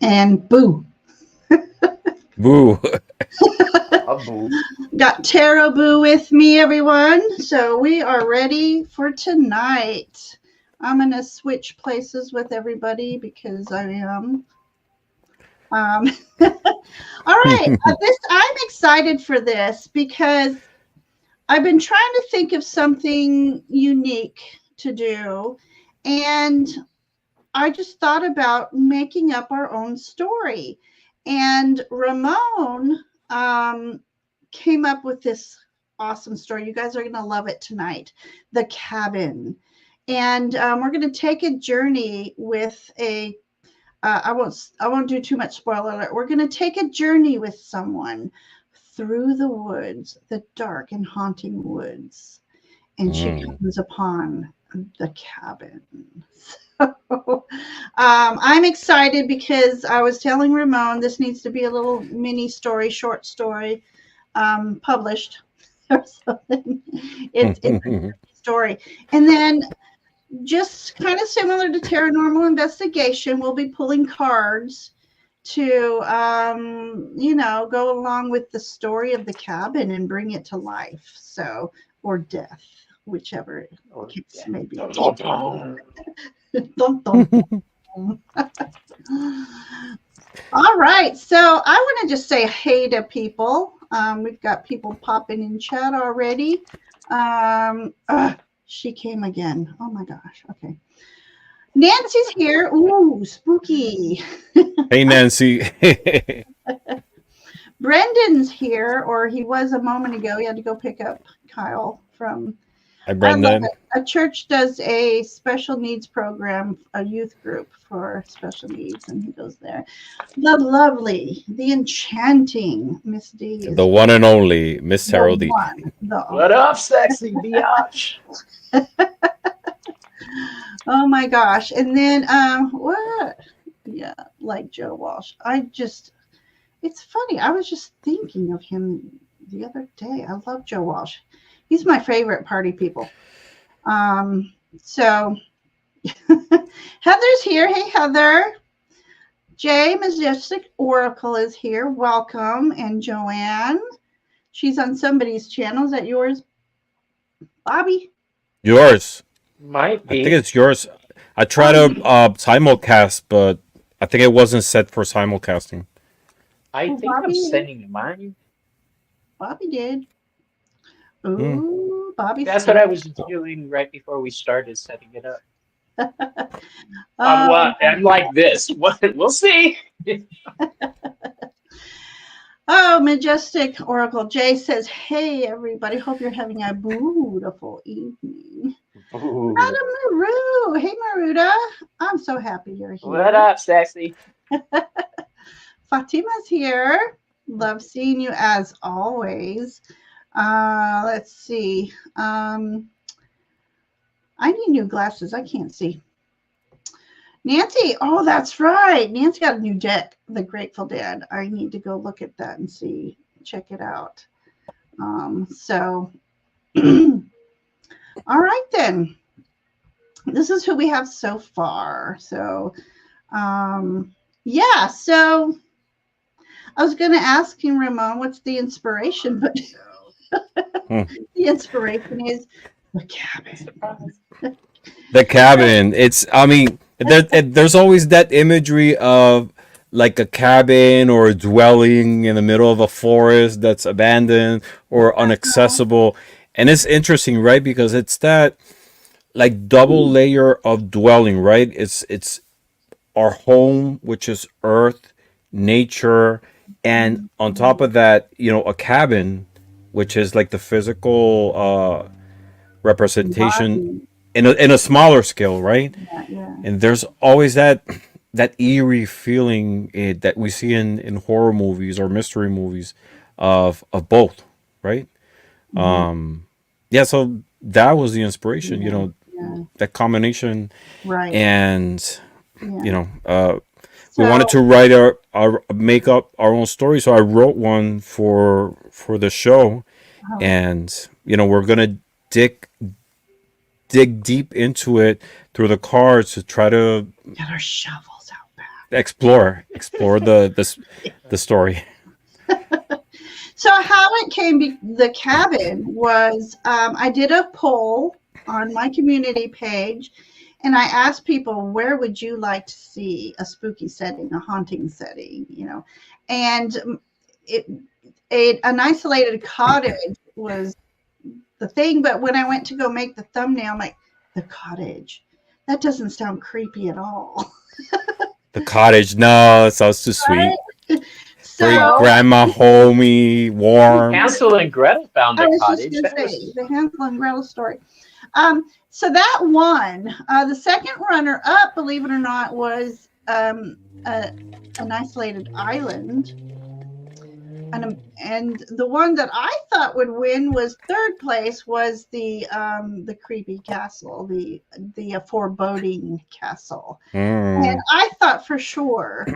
And boo. Boo. Boo. Got Tarot Boo with me, everyone. So we are ready for tonight. I'm going to switch places with everybody because I am. All right. I'm excited for this because I've been trying to think of something unique to do. And I just thought about making up our own story. And Ramón came up with this awesome story. You guys are going to love it tonight. The Cabin. And we're going to take a journey with a I won't do too much spoiler alert. We're going to take a journey with someone through the woods, the dark and haunting woods. And she comes upon the cabin. So I'm excited because I was telling Ramón this needs to be a little mini story, short story, published or something. It's a story. And then just kind of similar to Tarotnormal Investigation, we'll be pulling cards to, go along with the story of the cabin and bring it to life. So, or death, whichever case may be. Dun, dun, dun. All right. So I want to just say hey to people. We've got people popping in chat already. She came again. Oh my gosh. Okay. Nancy's here. Ooh, spooky. Hey, Nancy. Brendan's here, or he was a moment ago. He had to go pick up Kyle from. Hi, Brendan. A church does a special needs program, a youth group for special needs, and he goes there. The lovely, the enchanting Miss D. The one and only Miss Tarot D. What up, sexy biatch? Oh my gosh. And then what? Yeah, like Joe Walsh. It's funny. I was just thinking of him the other day. I love Joe Walsh. He's my favorite party people. So Heather's here. Hey, Heather. Jay Majestic Oracle is here. Welcome. And Joanne. She's on somebody's channel. Is that yours, Bobby? Yours. Might be. I think it's yours. I tried to simulcast, but I think it wasn't set for simulcasting. I think Bobby, I'm sending mine. Bobby did. Ooh, Bobby. That's what I was doing right before we started setting it up. I'm like this. We'll see. Oh, Majestic Oracle. Jay says, hey, everybody. Hope you're having a beautiful evening. Ooh. Madam Maru. Hey, Maruda. I'm so happy you're here. What up, sexy? Fatima's here. Love seeing you as always. Let's see. I need new glasses. I can't see. Nancy. Oh, that's right. Nancy got a new deck, The Grateful Dead. I need to go look at that and see. Check it out. So, all right then. This is who we have so far. So, yeah. So, I was going to ask you, Ramón, what's the inspiration, but the inspiration is the cabin. The cabin. There's always that imagery of like a cabin or a dwelling in the middle of a forest that's abandoned or inaccessible. And it's interesting, right? Because it's that like double layer of dwelling, right? It's our home, which is earth, nature, and on top of that, a cabin, which is like the physical representation Body. in a smaller scale, right? Yeah. And there's always that eerie feeling that we see in horror movies or mystery movies of both, right? Mhm. Yeah, so that was the inspiration, Yeah. that combination, Right. and Yeah. we So, wanted to write our make up our own story, so I wrote one for the show, oh, and we're gonna dig dig deep into it through the cards to try to get our shovels out back. explore the story. So how it came, the cabin was, I did a poll on my community page, and I asked people, where would you like to see a spooky setting, a haunting setting, and it, an isolated cottage was the thing. But when I went to go make the thumbnail, I'm like, the cottage, that doesn't sound creepy at all. The cottage, no, it sounds too sweet. Right? Very So grandma homey, warm. Hansel and Gretel found I a was just cottage. going to That say was the Hansel and Gretel story. So that won. The second runner up, believe it or not, was an isolated island. And the one that I thought would win was third place was the creepy castle, the foreboding castle. And I thought for sure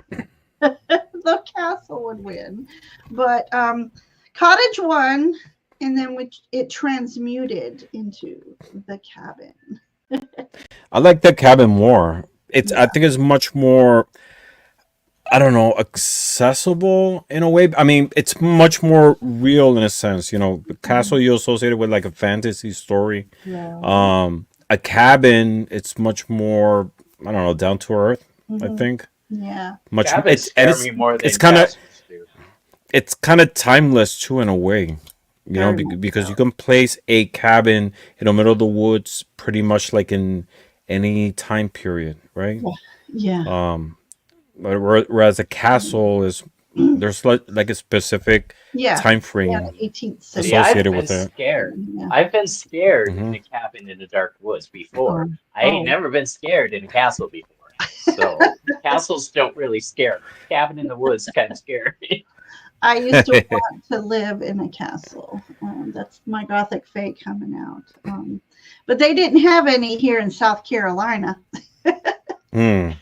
the castle would win, but cottage won, and then it transmuted into the cabin. I like the cabin more. I think it's much more, I don't know, accessible in a way. I mean, it's much more real in a sense. The castle you associate it with like a fantasy story. Yeah. A cabin, it's much more, I don't know, down to earth. I think Yeah. much. cabins scare me more than it's kind of castles do. it's kind of timeless too in a way. Because you can place a cabin in the middle of the woods pretty much like in any time period, right? Yeah. Whereas a castle is, there's like a specific Yeah. time Yeah, frame the 18th See, century. I've associated been with it. scared. Yeah. I've been scared in Mhm. a cabin in the dark woods before. Oh. I ain't never been scared in a castle before. So castles don't really scare me. Cabin in the woods kind of scare me. I used to want to live in a castle. That's my gothic fate coming out. But they didn't have any here in South Carolina. Mm.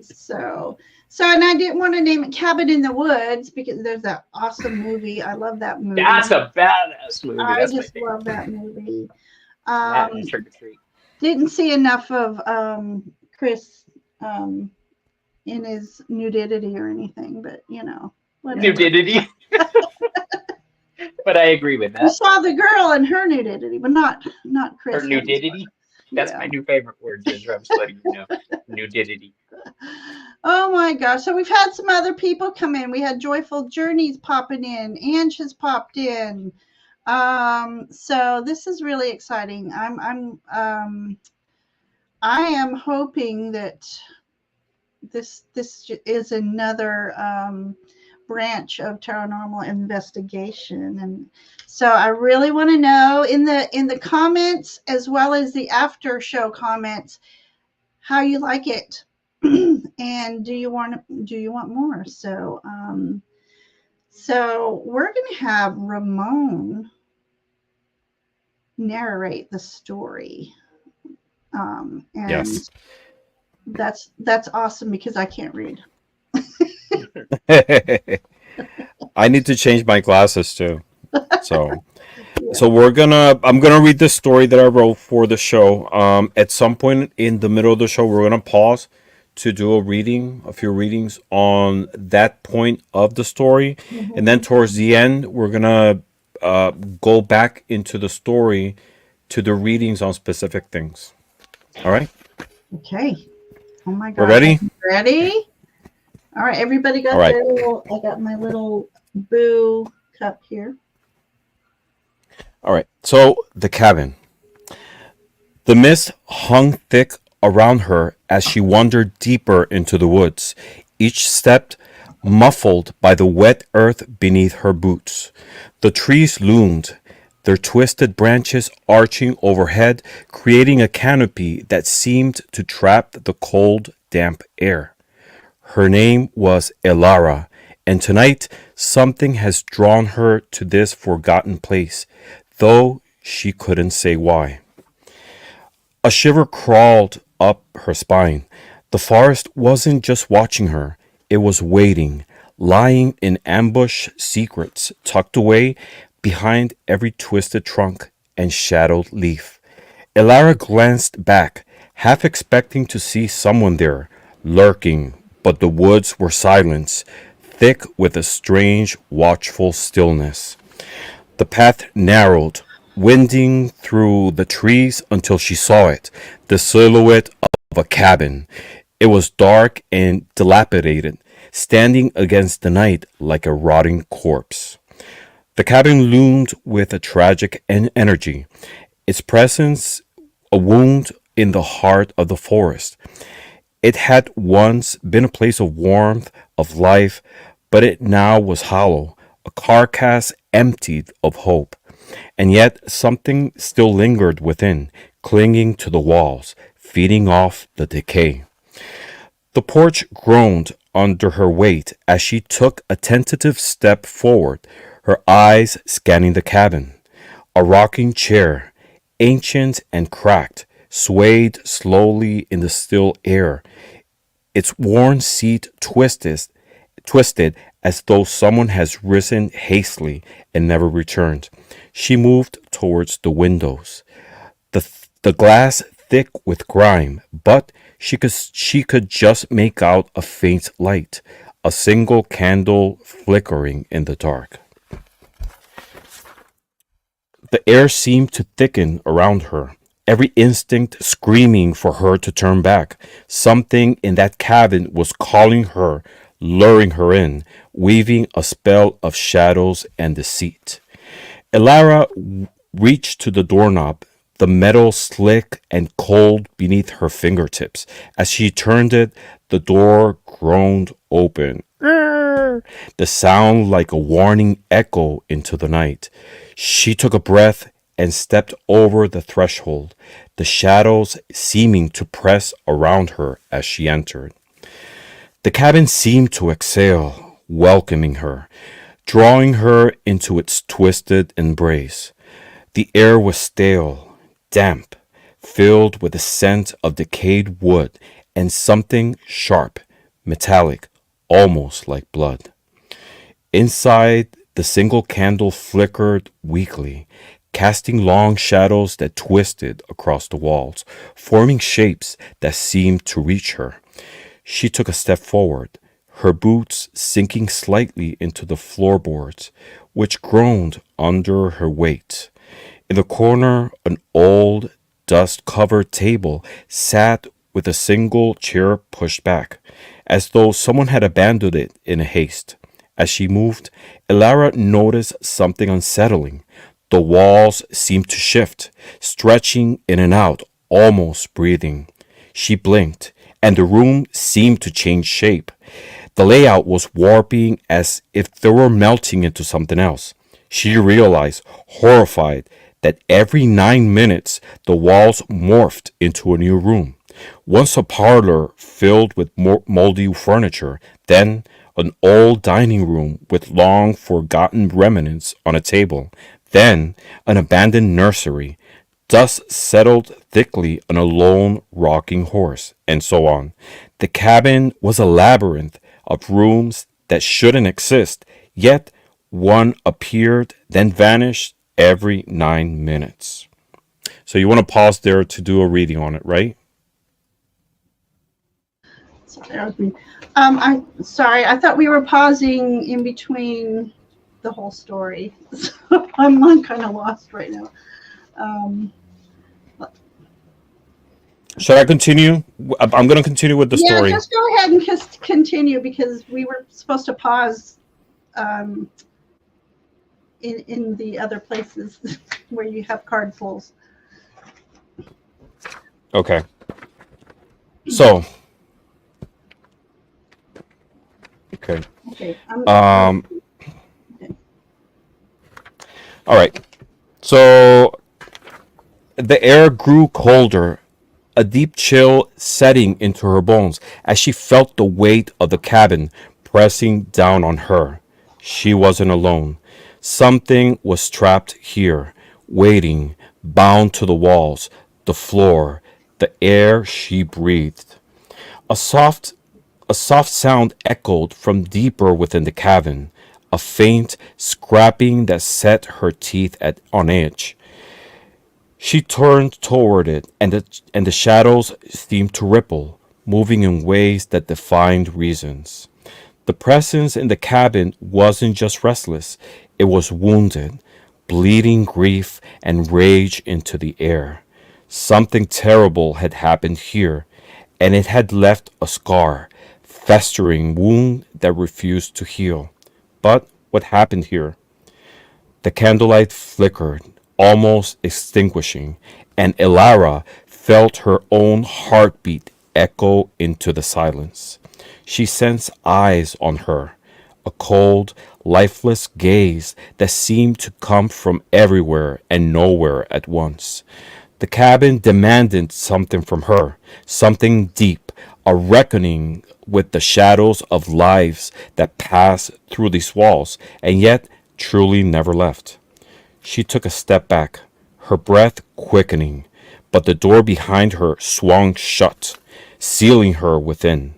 So, and I didn't want to name it Cabin in the Woods because there's that awesome movie. I love that movie. That's a badass movie. I That's just my favorite. love that movie. That and Trick or Treat. Didn't see enough of Chris in his nudity or anything, but whatever. Nudity. But I agree with You that. saw the girl in her nudity, but not Chris. Or nudity. That's Yeah. my new favorite word, Ginger. I'm just letting you know. Nudity. Oh my gosh. So we've had some other people come in. We had Joyful Journeys popping in. Ange has popped in. So this is really exciting. I am hoping that this is another branch of Tarotnormal Investigation, and so I really want to know in the comments as well as the after show comments how you like it, and do you want more? So we're gonna have Ramon narrate the story, and Yes. that's awesome because I can't read. I need to change my glasses too. So Yeah. so I'm gonna read the story that I wrote for the show. At some point in the middle of the show, we're gonna pause to do a few readings on that point of the story, and then towards the end, we're gonna go back into the story to the readings on specific things. All right, Okay. Oh my God. we're ready. Ready? All right. Everybody got All right. their little. I got my little boo cup here. All right. So the cabin. The mist hung thick around her as she wandered deeper into the woods, each step muffled by the wet earth beneath her boots. The trees loomed, their twisted branches arching overhead, creating a canopy that seemed to trap the cold, damp air. Her name was Elara, and tonight something has drawn her to this forgotten place, though she couldn't say why. A shiver crawled up her spine. The forest wasn't just watching her, it was waiting, lying in ambush, secrets tucked away behind every twisted trunk and shadowed leaf. Elara glanced back, half expecting to see someone there, lurking, but the woods were silent, thick with a strange, watchful stillness. The path narrowed, winding through the trees until she saw it, the silhouette of a cabin. It was dark and dilapidated, standing against the night like a rotting corpse. The cabin loomed with a tragic energy, its presence a wound in the heart of the forest. It had once been a place of warmth, of life, but it now was hollow, a carcass emptied of hope. And yet something still lingered within, clinging to the walls, feeding off the decay. The porch groaned under her weight as she took a tentative step forward, her eyes scanning the cabin. A rocking chair, ancient and cracked, swayed slowly in the still air, its worn seat twisted as though someone has risen hastily and never returned. She moved towards the windows, the glass thick with grime, but she could just make out a faint light, a single candle flickering in the dark. The air seemed to thicken around her, every instinct screaming for her to turn back. Something in that cabin was calling her, luring her in, weaving a spell of shadows and deceit. Elara reached to the doorknob, the metal slick and cold beneath her fingertips. As she turned it, the door groaned open. The sound like a warning echo into the night. She took a breath and stepped over the threshold, the shadows seeming to press around her as she entered. The cabin seemed to exhale, welcoming her, drawing her into its twisted embrace. The air was stale, damp, filled with the scent of decayed wood and something sharp, metallic, almost like blood. Inside, the single candle flickered weakly, casting long shadows that twisted across the walls, forming shapes that seemed to reach her. She took a step forward, her boots sinking slightly into the floorboards, which groaned under her weight. In the corner, an old, dust-covered table sat with a single chair pushed back, as though someone had abandoned it in haste. As she moved, Elara noticed something unsettling. The walls seemed to shift, stretching in and out, almost breathing. She blinked, and the room seemed to change shape. The layout was warping as if they were melting into something else. She realized, horrified, that every 9 minutes the walls morphed into a new room. Once a parlor filled with moldy furniture, then an old dining room with long forgotten remnants on a table, then an abandoned nursery. Dust settled thickly on a lone rocking horse, and so on. The cabin was a labyrinth of rooms that shouldn't exist, yet one appeared, then vanished every 9 minutes. So you want to pause there to do a reading on it, right? So that was me. I'm sorry. I thought we were pausing in between the whole story. So I'm kind of lost right now. Should I continue? I'm going to continue with the story. Yeah, just go ahead and just continue because we were supposed to pause in the other places where you have card pulls. Okay. So, okay. Okay. Um, Okay. all right. So the air grew colder, a deep chill setting into her bones as she felt the weight of the cabin pressing down on her. She wasn't alone. Something was trapped here, waiting, bound to the walls, the floor, the air she breathed. A soft a soft sound echoed from deeper within the cabin, a faint scraping that set her teeth on edge. She turned toward it, and the shadows seemed to ripple, moving in ways that defied reasons. The presence in the cabin wasn't just restless, it was wounded, bleeding grief and rage into the air. Something terrible had happened here, and it had left a scar, festering wound that refused to heal. But what happened here? The candlelight flickered, almost extinguishing, and Elara felt her own heartbeat echo into the silence. She sensed eyes on her, a cold, lifeless gaze that seemed to come from everywhere and nowhere at once. The cabin demanded something from her, something deep, a reckoning with the shadows of lives that passed through these walls and yet truly never left. She took a step back, her breath quickening, but the door behind her swung shut, sealing her within.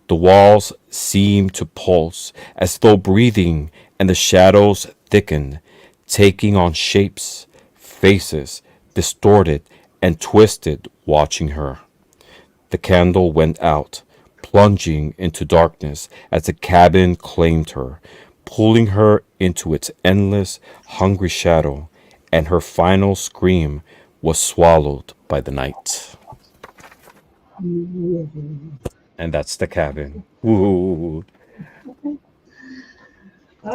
The walls seemed to pulse as though breathing, and the shadows thickened, taking on shapes, faces, distorted and twisted, watching her. The candle went out, plunging into darkness as the cabin claimed her, pulling her into its endless, hungry shadow, and her final scream was swallowed by the night. And that's the cabin. Ooh.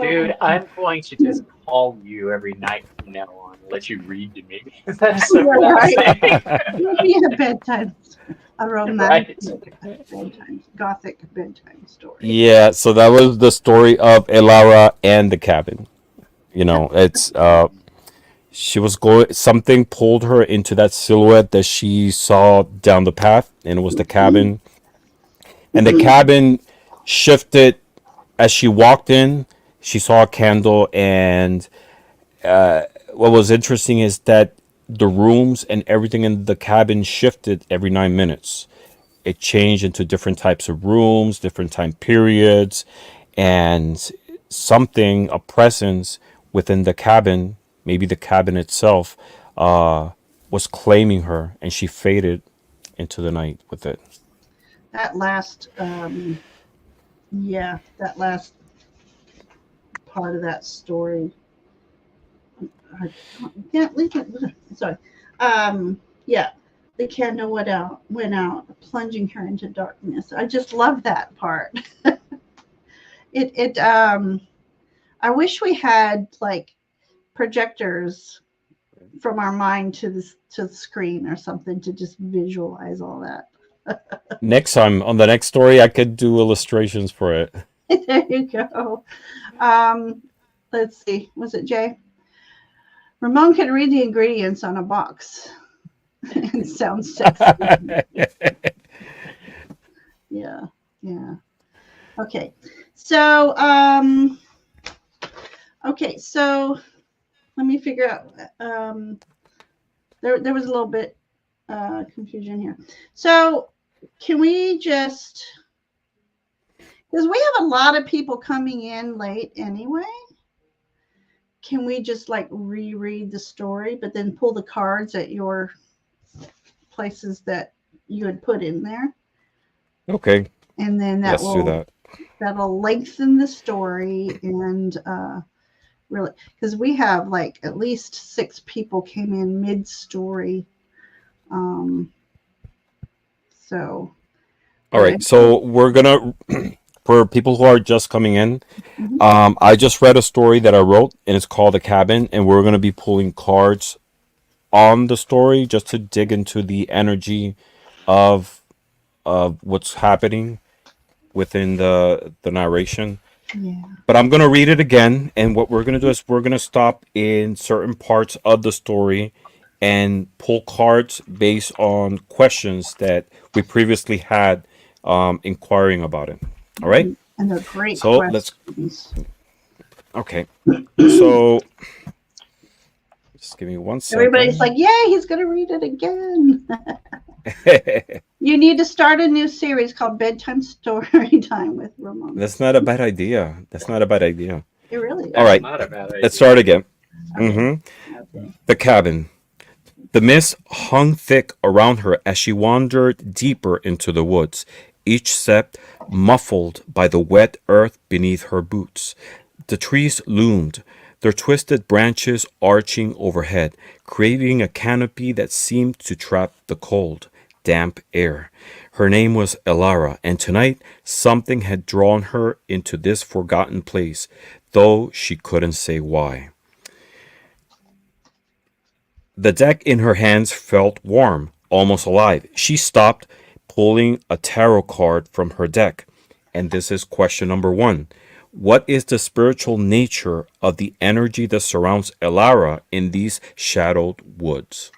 Dude, I'm going to just call you every night from now on and let you read to me. That's so relaxing. It'll be a bedtime, a romantic bedtime, gothic bedtime story. Yeah, so that was the story of Elara and the cabin. You know, it's she was going, something pulled her into that silhouette that she saw down the path, and it was the cabin. And the cabin shifted as she walked in. She saw a candle, and what was interesting is that the rooms and everything in the cabin shifted every 9 minutes. It changed into different types of rooms, different time periods, and something, a presence within the cabin, maybe the cabin itself, was claiming her, and she faded into the night with it. That last, that last part of that story. I can't leave it. Sorry. Yeah, the candle went out, plunging her into darkness. I just love that part. I wish we had like projectors from our mind to the screen or something to just visualize all that. Next time on the next story, I could do illustrations for it. There you go. Let's see. Was it Jay? Ramon can read the ingredients on a box. It sounds sexy. Yeah. Okay. So, let me figure out. There was a little bit confusion here. So, can we just, because we have a lot of people coming in late anyway, can we just like reread the story, but then pull the cards at your places that you had put in there? Okay. And then that'll lengthen the story, and really, because we have like at least 6 people came in mid-story. So. All right. So we're gonna, for people who are just coming in, I just read a story that I wrote, and it's called The Cabin, and we're gonna be pulling cards on the story just to dig into the energy of of what's happening within the narration. Yeah. But I'm gonna read it again, and what we're gonna do is we're gonna stop in certain parts of the story and pull cards based on questions that we previously had inquiring about it. All right. And they're great So let's. questions. Okay. So just give me one Everybody's second. like, yay, he's going to read it again. You need to start a new series called Bedtime Story Time with Ramon. That's not a bad idea. That's not a bad idea. It really is. All right. Not a bad idea. Let's start again. Okay. The cabin. The mist hung thick around her as she wandered deeper into the woods, each step muffled by the wet earth beneath her boots. The trees loomed, their twisted branches arching overhead, creating a canopy that seemed to trap the cold, damp air. Her name was Elara, and tonight something had drawn her into this forgotten place, though she couldn't say why. The deck in her hands felt warm, almost alive. She stopped, pulling a tarot card from her deck. And this is question number one. What is the spiritual nature of the energy that surrounds Elara in these shadowed woods?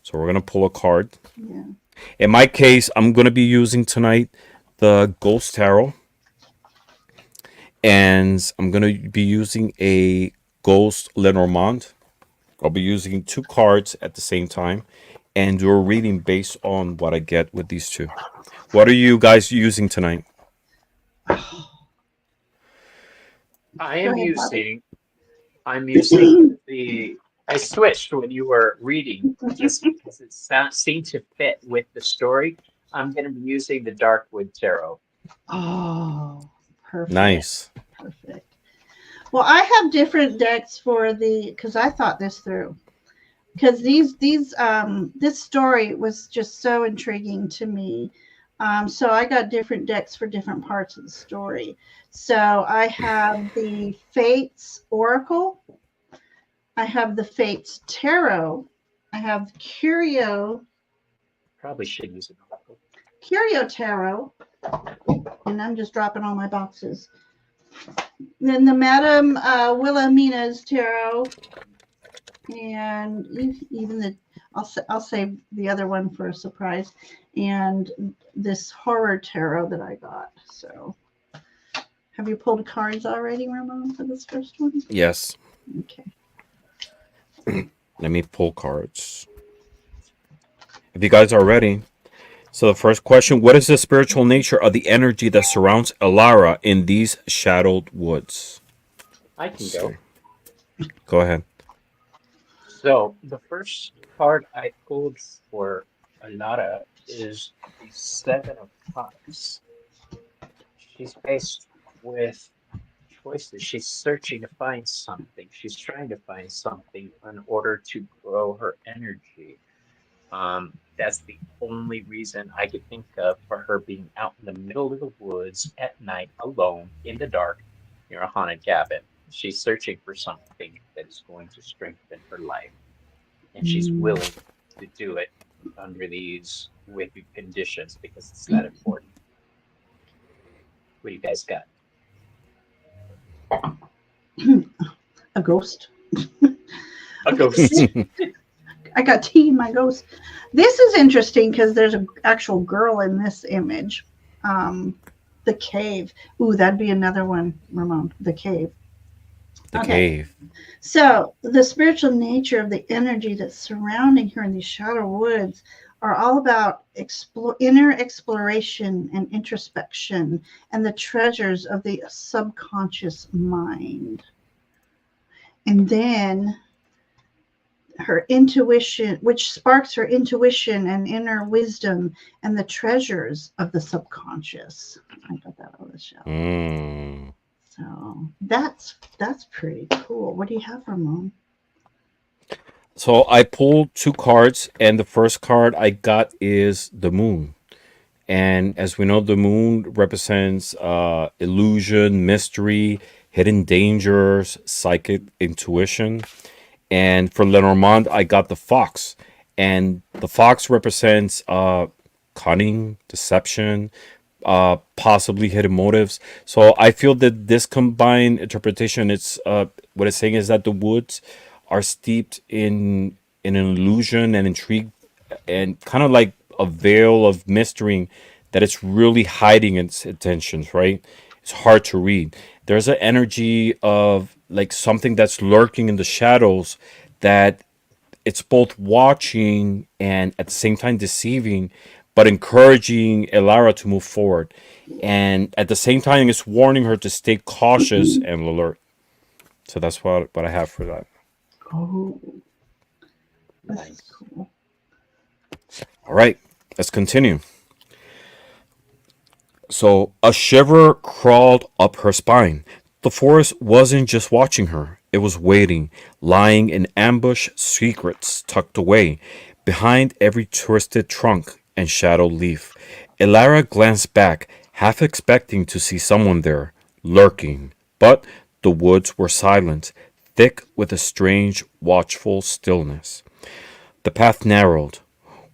So we're going to pull a card. Yeah. In my case, I'm going to be using tonight the Ghost Tarot. And I'm going to be using a Ghost Lenormand. I'll be using two cards at the same time and do a reading based on what I get with these two. What are you guys using tonight? I'm using the. I switched when you were reading just because it seemed to fit with the story. I'm going to be using the Darkwood Tarot. Oh, perfect. Nice. Perfect. Well, I have different decks for because I thought this through. Because this story was just so intriguing to me. So I got different decks for different parts of the story. So I have the Fates Oracle. I have the Fates Tarot. I have Probably should use an oracle. Curio Tarot. And I'm just dropping all my boxes. Then the Madame Wilhelmina's Tarot. And even I'll save the other one for a surprise. And this horror tarot that I got. So, have you pulled cards already, Ramon, for this first one? Yes. Okay. Let me pull cards. If you guys are ready. So the first question, what is the spiritual nature of the energy that surrounds Elara in these shadowed woods? I can go. Go ahead. So the first card I pulled for Alara is the Seven of Cups. She's faced with choices. She's searching to find something. She's trying to find something in order to grow her energy. That's the only reason I could think of for her being out in the middle of the woods at night alone in the dark near a haunted cabin. She's searching for something that is going to strengthen her life. And she's willing to do it under these wicked conditions because it's that important. What do you guys got? A ghost. A ghost. I got tea in my ghost. This is interesting because there's an actual girl in this image. The cave. Ooh, that'd be another one, Ramon. The cave. The cave. So the spiritual nature of the energy that's surrounding her in these shadow woods are all about inner exploration and introspection and the treasures of the subconscious mind. And then her intuition, which sparks her intuition and inner wisdom and the treasures of the subconscious. I got that out of the shell. So that's pretty cool. What do you have, Ramon? So I pulled two cards, and the first card I got is the moon. And as we know, the moon represents illusion, mystery, hidden dangers, psychic intuition. And for Lenormand, I got the fox. And the fox represents cunning, deception, possibly hidden motives. So I feel that this combined interpretation, it's what it's saying is that the woods are steeped in an illusion and intrigue, and kind of like a veil of mystery that it's really hiding its intentions. Right? It's hard to read. There's an energy of like something that's lurking in the shadows that it's both watching and at the same time deceiving, but encouraging Elara to move forward. And at the same time, it's warning her to stay cautious and alert. So that's what I have for that. Oh, this is Nice. cool. All right, let's continue. So a shiver crawled up her spine. The forest wasn't just watching her, it was waiting, lying in ambush, secrets tucked away behind every twisted trunk and shadowed leaf. Elara glanced back, half expecting to see someone there, lurking. But the woods were silent, thick with a strange, watchful stillness. The path narrowed,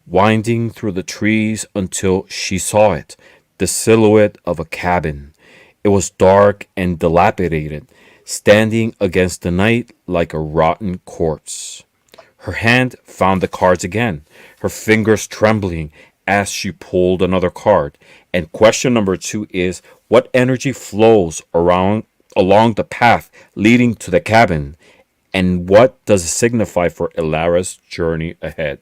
winding through the trees until she saw it, the silhouette of a cabin. It was dark and dilapidated, standing against the night like a rotten corpse. Her hand found the cards again, her fingers trembling as she pulled another card. And question number two is, what energy flows around along the path leading to the cabin? And what does it signify for Elara's journey ahead?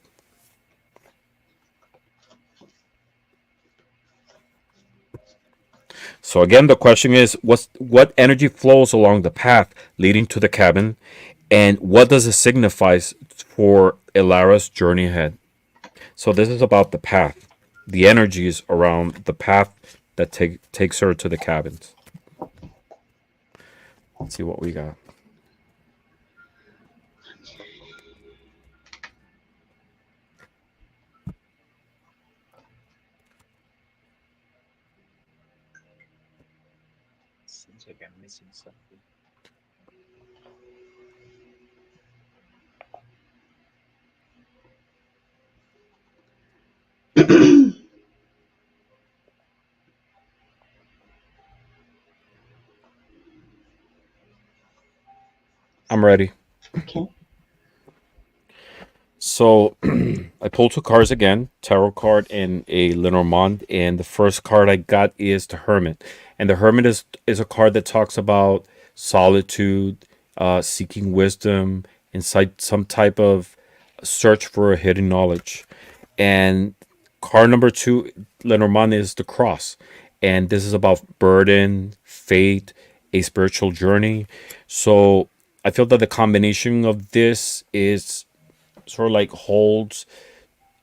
So again, the question is, what energy flows along the path leading to the cabin, and what does it signify for Elara's journey ahead? So this is about the path, the energies around the path that takes her to the cabins. Let's see what we got. Seems like I'm missing something. I'm ready. Okay. So I pulled two cards again, tarot card and a Lenormand, and the first card I got is the Hermit, and the Hermit is a card that talks about solitude, seeking wisdom, insight, some type of search for a hidden knowledge, and card number two, Lenormand, is the Cross, and this is about burden, fate, a spiritual journey. So I feel that the combination of this is sort of like holds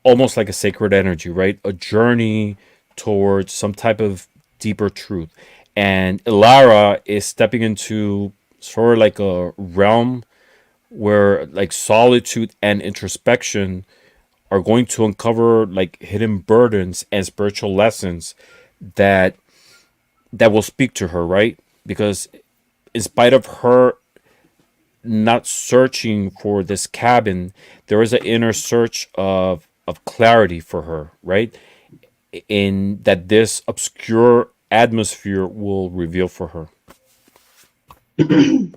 almost like a sacred energy, right? A journey towards some type of deeper truth. And Ilara is stepping into sort of like a realm where like solitude and introspection are going to uncover like hidden burdens and spiritual lessons that will speak to her, right? Because in spite of her not searching for this cabin, there is an inner search of clarity for her, right? In that this obscure atmosphere will reveal for her. Can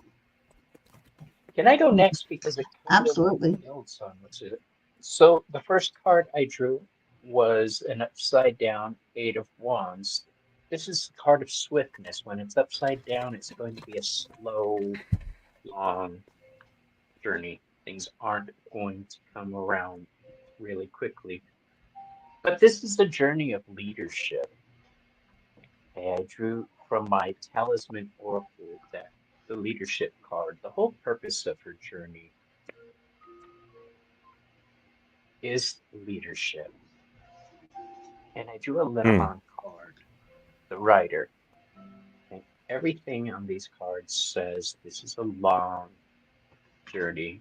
I go next because I kind of wrote Absolutely. notes on what's it? So the first card I drew was an upside down Eight of Wands. This is a card of swiftness. When it's upside down, it's going to be a slow, long journey. Things aren't going to come around really quickly. But this is a journey of leadership. Okay, I drew from my Talisman Oracle deck the leadership card. The whole purpose of her journey is leadership. And I drew a Hmm. Lenormand card, the Rider. And everything on these cards says this is a long journey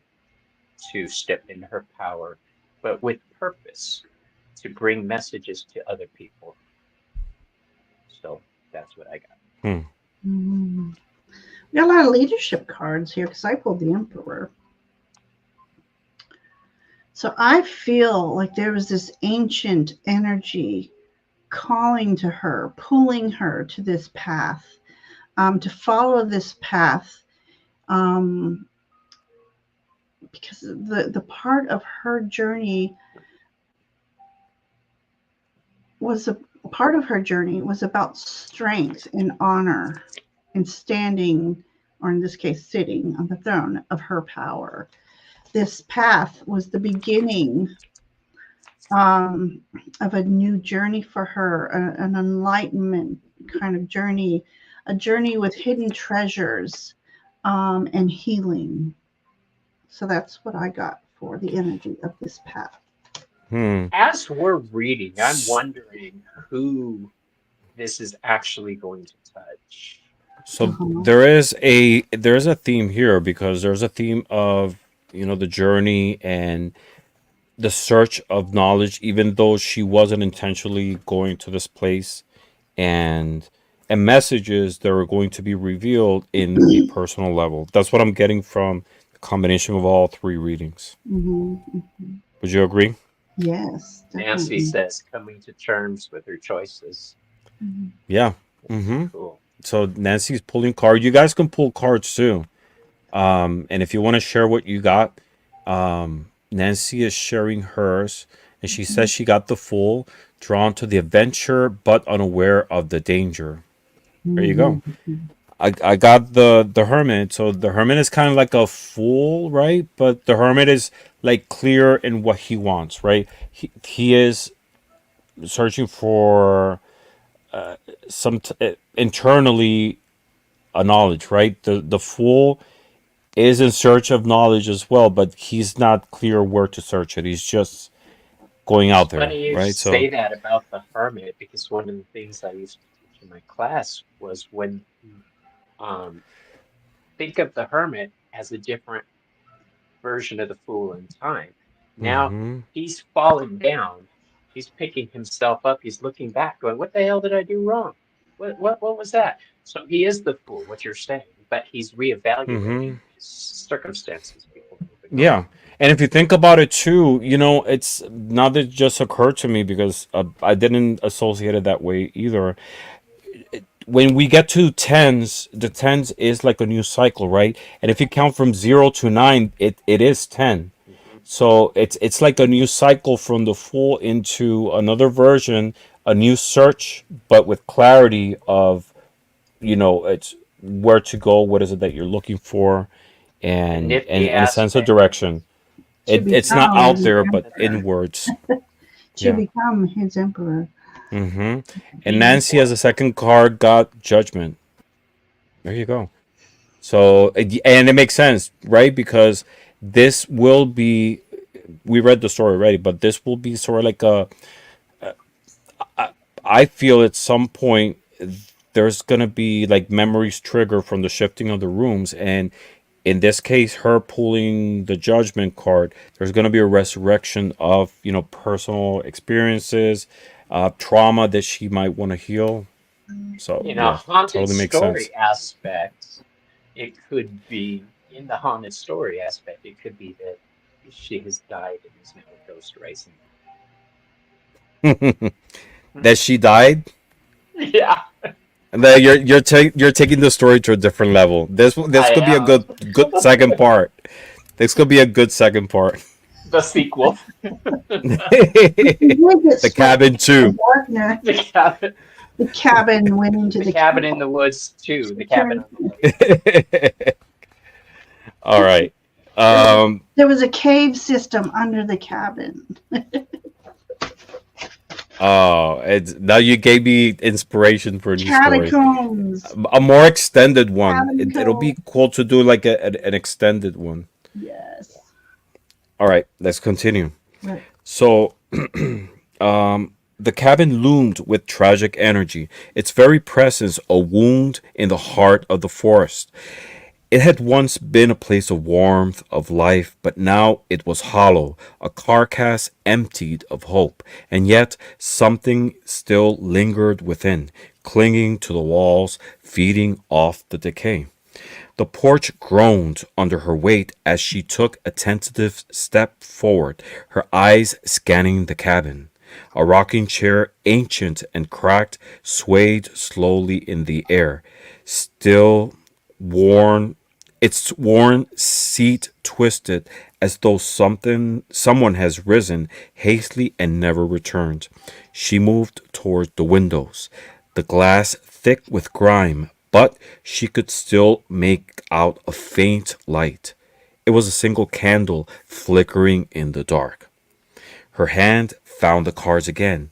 to step in her power, but with purpose to bring messages to other people. So that's what I got. Hmm. Mm. We got a lot of leadership cards here because I pulled the Emperor. So I feel like there was this ancient energy calling to her, pulling her to this path, to follow this path, because the part of her journey was about strength and honor and standing, or in this case, sitting on the throne of her power. This path was the beginning of a new journey for her, an enlightenment kind of journey, a journey with hidden treasures and healing. So that's what I got for the energy of this path. As we're reading, I'm wondering who this is actually going to touch. So there's a theme here, because there's a theme of, the journey and the search of knowledge, even though she wasn't intentionally going to this place, and messages that are going to be revealed in a personal level. That's what I'm getting from the combination of all three readings. Would you agree? Yes, Nancy definitely. says coming to terms with her choices. Yeah. Cool. So Nancy's pulling cards. You guys can pull cards too. And if you want to share what you got, Nancy is sharing hers, and she says she got the Fool, drawn to the adventure but unaware of the danger. There you go. I got the Hermit. So the Hermit is kind of like a fool, right? But the Hermit is like clear in what he wants, right? He is searching for internally a knowledge, right? The Fool is in search of knowledge as well, but he's not clear where to search it. He's just going It's out there, funny you right? So, say that about the hermit, because one of the things I used to teach in my class was when um, think of the hermit as a different version of the fool in time. Now mm-hmm, he's fallen down, he's picking himself up, he's looking back, going, "What the hell did I do wrong? What was that?" So he is the fool, what you're saying, but he's mm-hmm. reevaluating his circumstances before moving on. Yeah. And if you think about it too, it's not that it just occurred to me, because I didn't associate it that way either. When we get to tens, the tens is like a new cycle, right? And if you count from 0 to 9, it is 10. Mhm. So it's like a new cycle from the Fool into another version, a new search, but with clarity of, it's where to go, what is it that you're looking for, The and nifty a sense of aspect direction. is To It's not become out his there, but emperor. inwards. To Yeah. become his emperor. And being Nancy as born. a second card got Judgment. There you go. So, and it makes sense, right? Because this will be, we read the story already, but this will be sort of like I feel at some point there's going to be like memories trigger from the shifting of the rooms. And in this case, her pulling the Judgment card, there's going to be a resurrection of, personal experiences, trauma that she might want to heal. So, In a yeah, haunted totally makes sense. story aspect, it could be in the haunted story aspect, it could be that she has died and is now a ghost rising. That she died. Yeah, And then you're taking the story to a different level. This I could be a am. good second part. This could be a good second part. The sequel. He did get The swept Cabin into the 2. darkness. The cabin, The cabin went into the the cabin in cabin. the woods too. The cabin Turned- on the lake. All right. There was, Um. there was a cave system under the cabin. Oh, now you gave me inspiration for a new story. Catacombs. A more extended one. It'll Catacombs. be cool to do like an extended one. Yes. All right. Let's continue. Right. So, the cabin loomed with tragic energy, its very presence a wound in the heart of the forest. It had once been a place of warmth, of life, but now it was hollow, a carcass emptied of hope, and yet something still lingered within, clinging to the walls, feeding off the decay. The porch groaned under her weight as she took a tentative step forward, her eyes scanning the cabin. A rocking chair, ancient and cracked, swayed slowly in the air, still worn, its worn seat twisted as though someone has risen hastily and never returned. She moved toward the windows, the glass thick with grime, but she could still make out a faint light. It was a single candle flickering in the dark. Her hand found the cards again,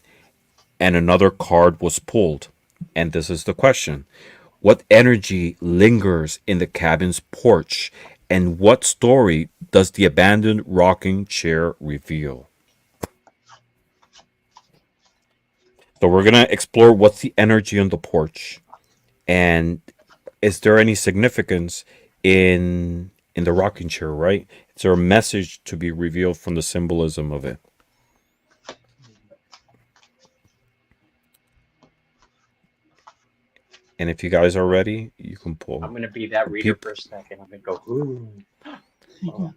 and another card was pulled. And this is the question: what energy lingers in the cabin's porch, and what story does the abandoned rocking chair reveal? So we're gonna explore what's the energy on the porch, and is there any significance in the rocking chair? Right? Is there a message to be revealed from the symbolism of it? And if you guys are ready, you can pull. I'm gonna be that reader for a second. I'm gonna go, ooh. Oh.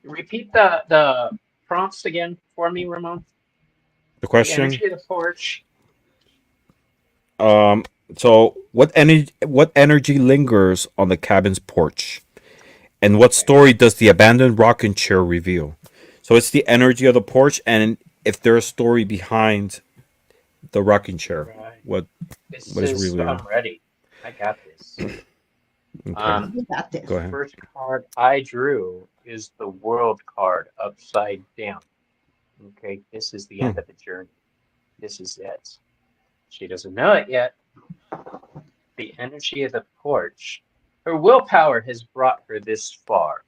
Repeat the prompts again for me, Ramon. The The question. energy of the porch. Um. So, what energy lingers on the cabin's porch, and what Okay. story does the abandoned rocking chair reveal? So it's the energy of the porch, and if there's a story behind the rocking chair, Right. what This what is is. really I'm ready. I got this. okay? You got this. Go The ahead. first card I drew is the World card upside down. Okay, this is the Hmm. end of the journey. This is it. She doesn't know it yet. The energy of the porch. Her willpower has brought her this far.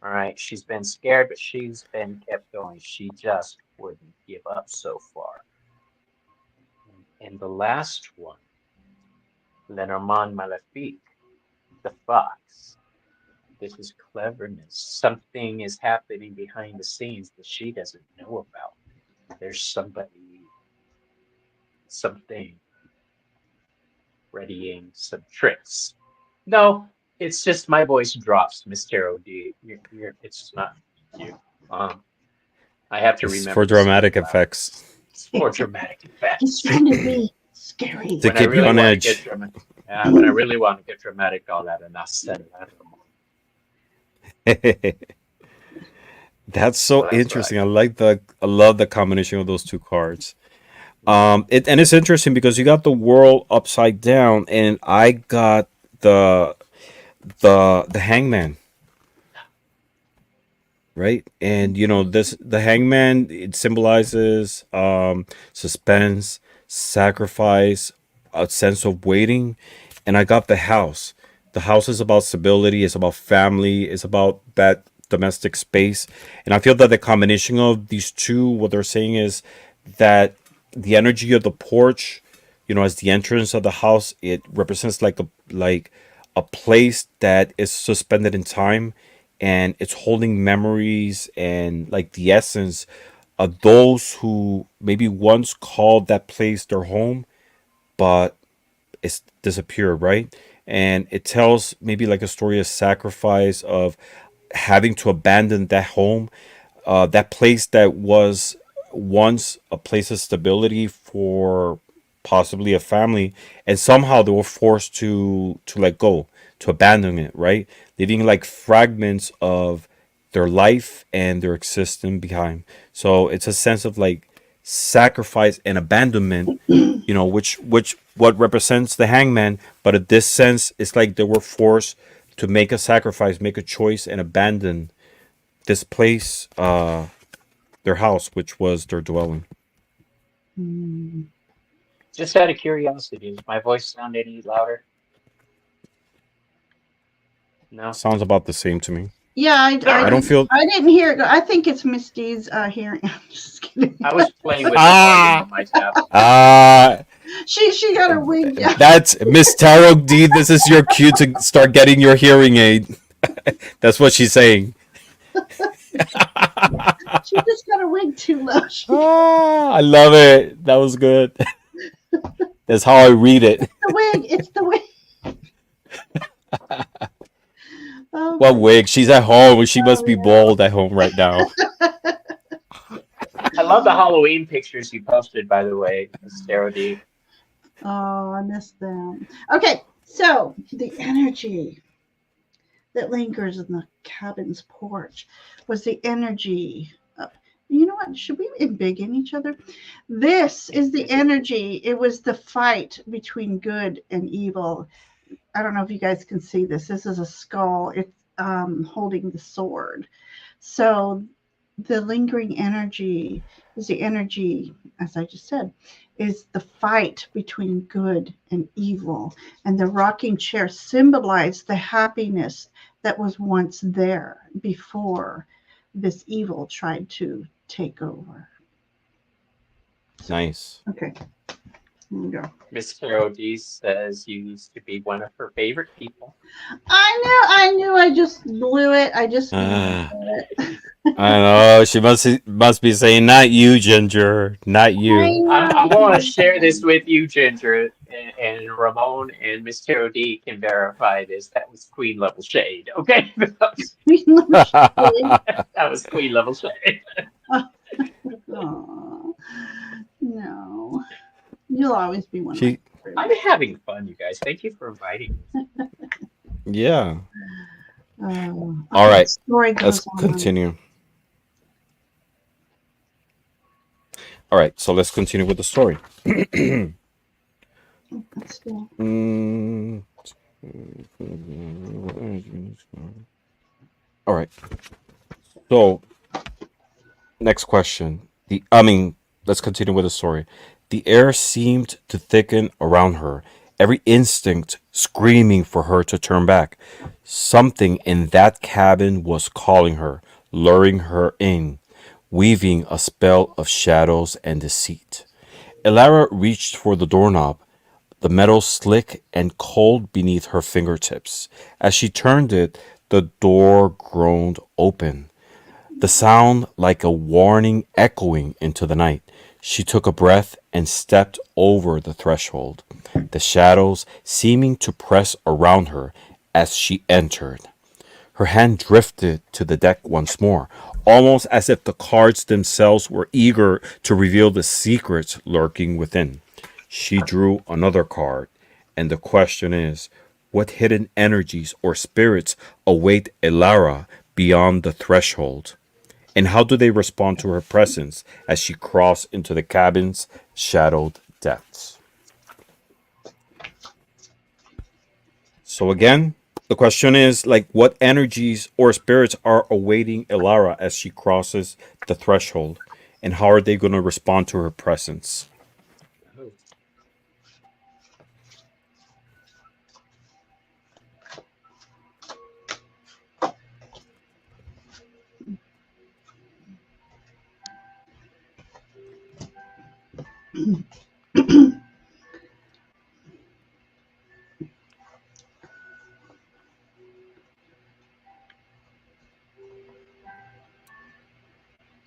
All right, she's been scared, but she's been kept going. She just wouldn't give up so far. And the last one, Lenormand Malefique, the fox. This is cleverness. Something is happening behind the scenes that she doesn't know about. There's something readying some tricks. No, it's just my voice drops, Miss Tarot D. It's not you. Um, I have to This is for remember to say it dramatic loud. effects It's for dramatic He's effects. trying to be scary. to When I keep you really on want to get edge. dramatic, when I really want to get dramatic, all that and not set it out. That's So so that's what I interesting. I love the combination of those two cards. got. And it's interesting because you got the world upside down, and I got the the hangman, right? And this the hangman, it symbolizes suspense, sacrifice, a sense of waiting. And I got the house. The house is about stability, it's about family, it's about that domestic space. And I feel that the combination of these two, what they're saying is that the energy of the porch, as the entrance of the house, it represents like a place that is suspended in time, and it's holding memories and like the essence of those who maybe once called that place their home, but it's disappeared, right? And it tells maybe like a story of sacrifice, of having to abandon that home, that place that was once a place of stability for possibly a family, and somehow they were forced to let go, to abandon it, right? Leaving like fragments of their life and their existence behind. So it's a sense of like sacrifice and abandonment, which what represents the hangman. But in this sense, it's like they were forced to make a sacrifice, make a choice, and abandon this place, their house, which was their dwelling. Mm. Just out of curiosity, does my voice sound any louder? No. Sounds about the same to me. Yeah, I don't feel. I didn't hear it. I think it's Miss D's hearing. I'm just kidding. I was playing with the volume on my tablet. She got her wig down. That's Miss Tarot D. This is your cue to start getting your hearing aid. That's what she's saying. She just got a wig too low. I love it. That was good. That's how I read it. The wig. It's the wig. Oh What my wig? She's at home. She must God. be bald at home right now. I love the Halloween pictures you posted, by the way, Miss Tarot D. Oh, I missed them. Okay, so the energy that lingers in the cabin's porch was the energy. You know what? Should we embiggen each other? This is the energy. It was the fight between good and evil. I don't know if you guys can see this. This is a skull. It's holding the sword. So the lingering energy is the energy, as I just said, is the fight between good and evil. And the rocking chair symbolized the happiness that was once there before this evil tried to take over. Nice. Okay, here we go. Miss Tarot D says you used to be one of her favorite people. I knew, I just blew it. I just blew Uh, it. I know. She must be saying, "Not you, Ginger. Not I you." I'm know. going to share this with you, Ginger, and Ramon and Miss Tarot D can verify this. That was queen level shade. Okay, that was queen level shade. Aw, no, you'll always be one of my She, I'm favorites. having fun, you guys. Thank you for inviting me. yeah. All Okay, the right. story Let's goes on. continue. All right. So let's continue with the story. Let's do. Mm, all right. So next question. Let's continue with the story. The air seemed to thicken around her, every instinct screaming for her to turn back. Something in that cabin was calling her, luring her in, weaving a spell of shadows and deceit. Elara reached for the doorknob, the metal slick and cold beneath her fingertips. As she turned it, the door groaned open, the sound like a warning echoing into the night. She took a breath and stepped over the threshold, the shadows seeming to press around her as she entered. Her hand drifted to the deck once more, almost as if the cards themselves were eager to reveal the secrets lurking within. She drew another card, and the question is, what hidden energies or spirits await Elara beyond the threshold? And how do they respond to her presence as she crossed into the cabin's shadowed depths? So again, the question is like what energies or spirits are awaiting Elara as she crosses the threshold, and how are they going to respond to her presence? Oh.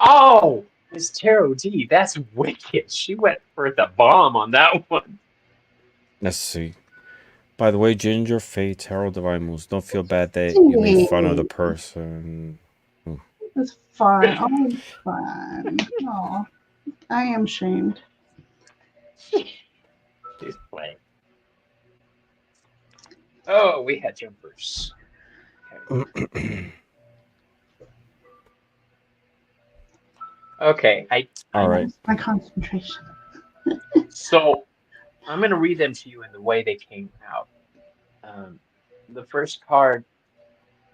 Oh, Miss Tarot D, that's wicked. She went for the bomb on that one. Let's see. By the way, Ginger, Faye, Tarot, Divine Moves, don't feel bad that you made fun of the It person. was fun. Oh, fun. Oh, I am shamed. She's playing. Oh, we had jumpers. Okay. Okay, I All right. lost my concentration. so I'm gonna read them to you in the way they came out. Um, the first card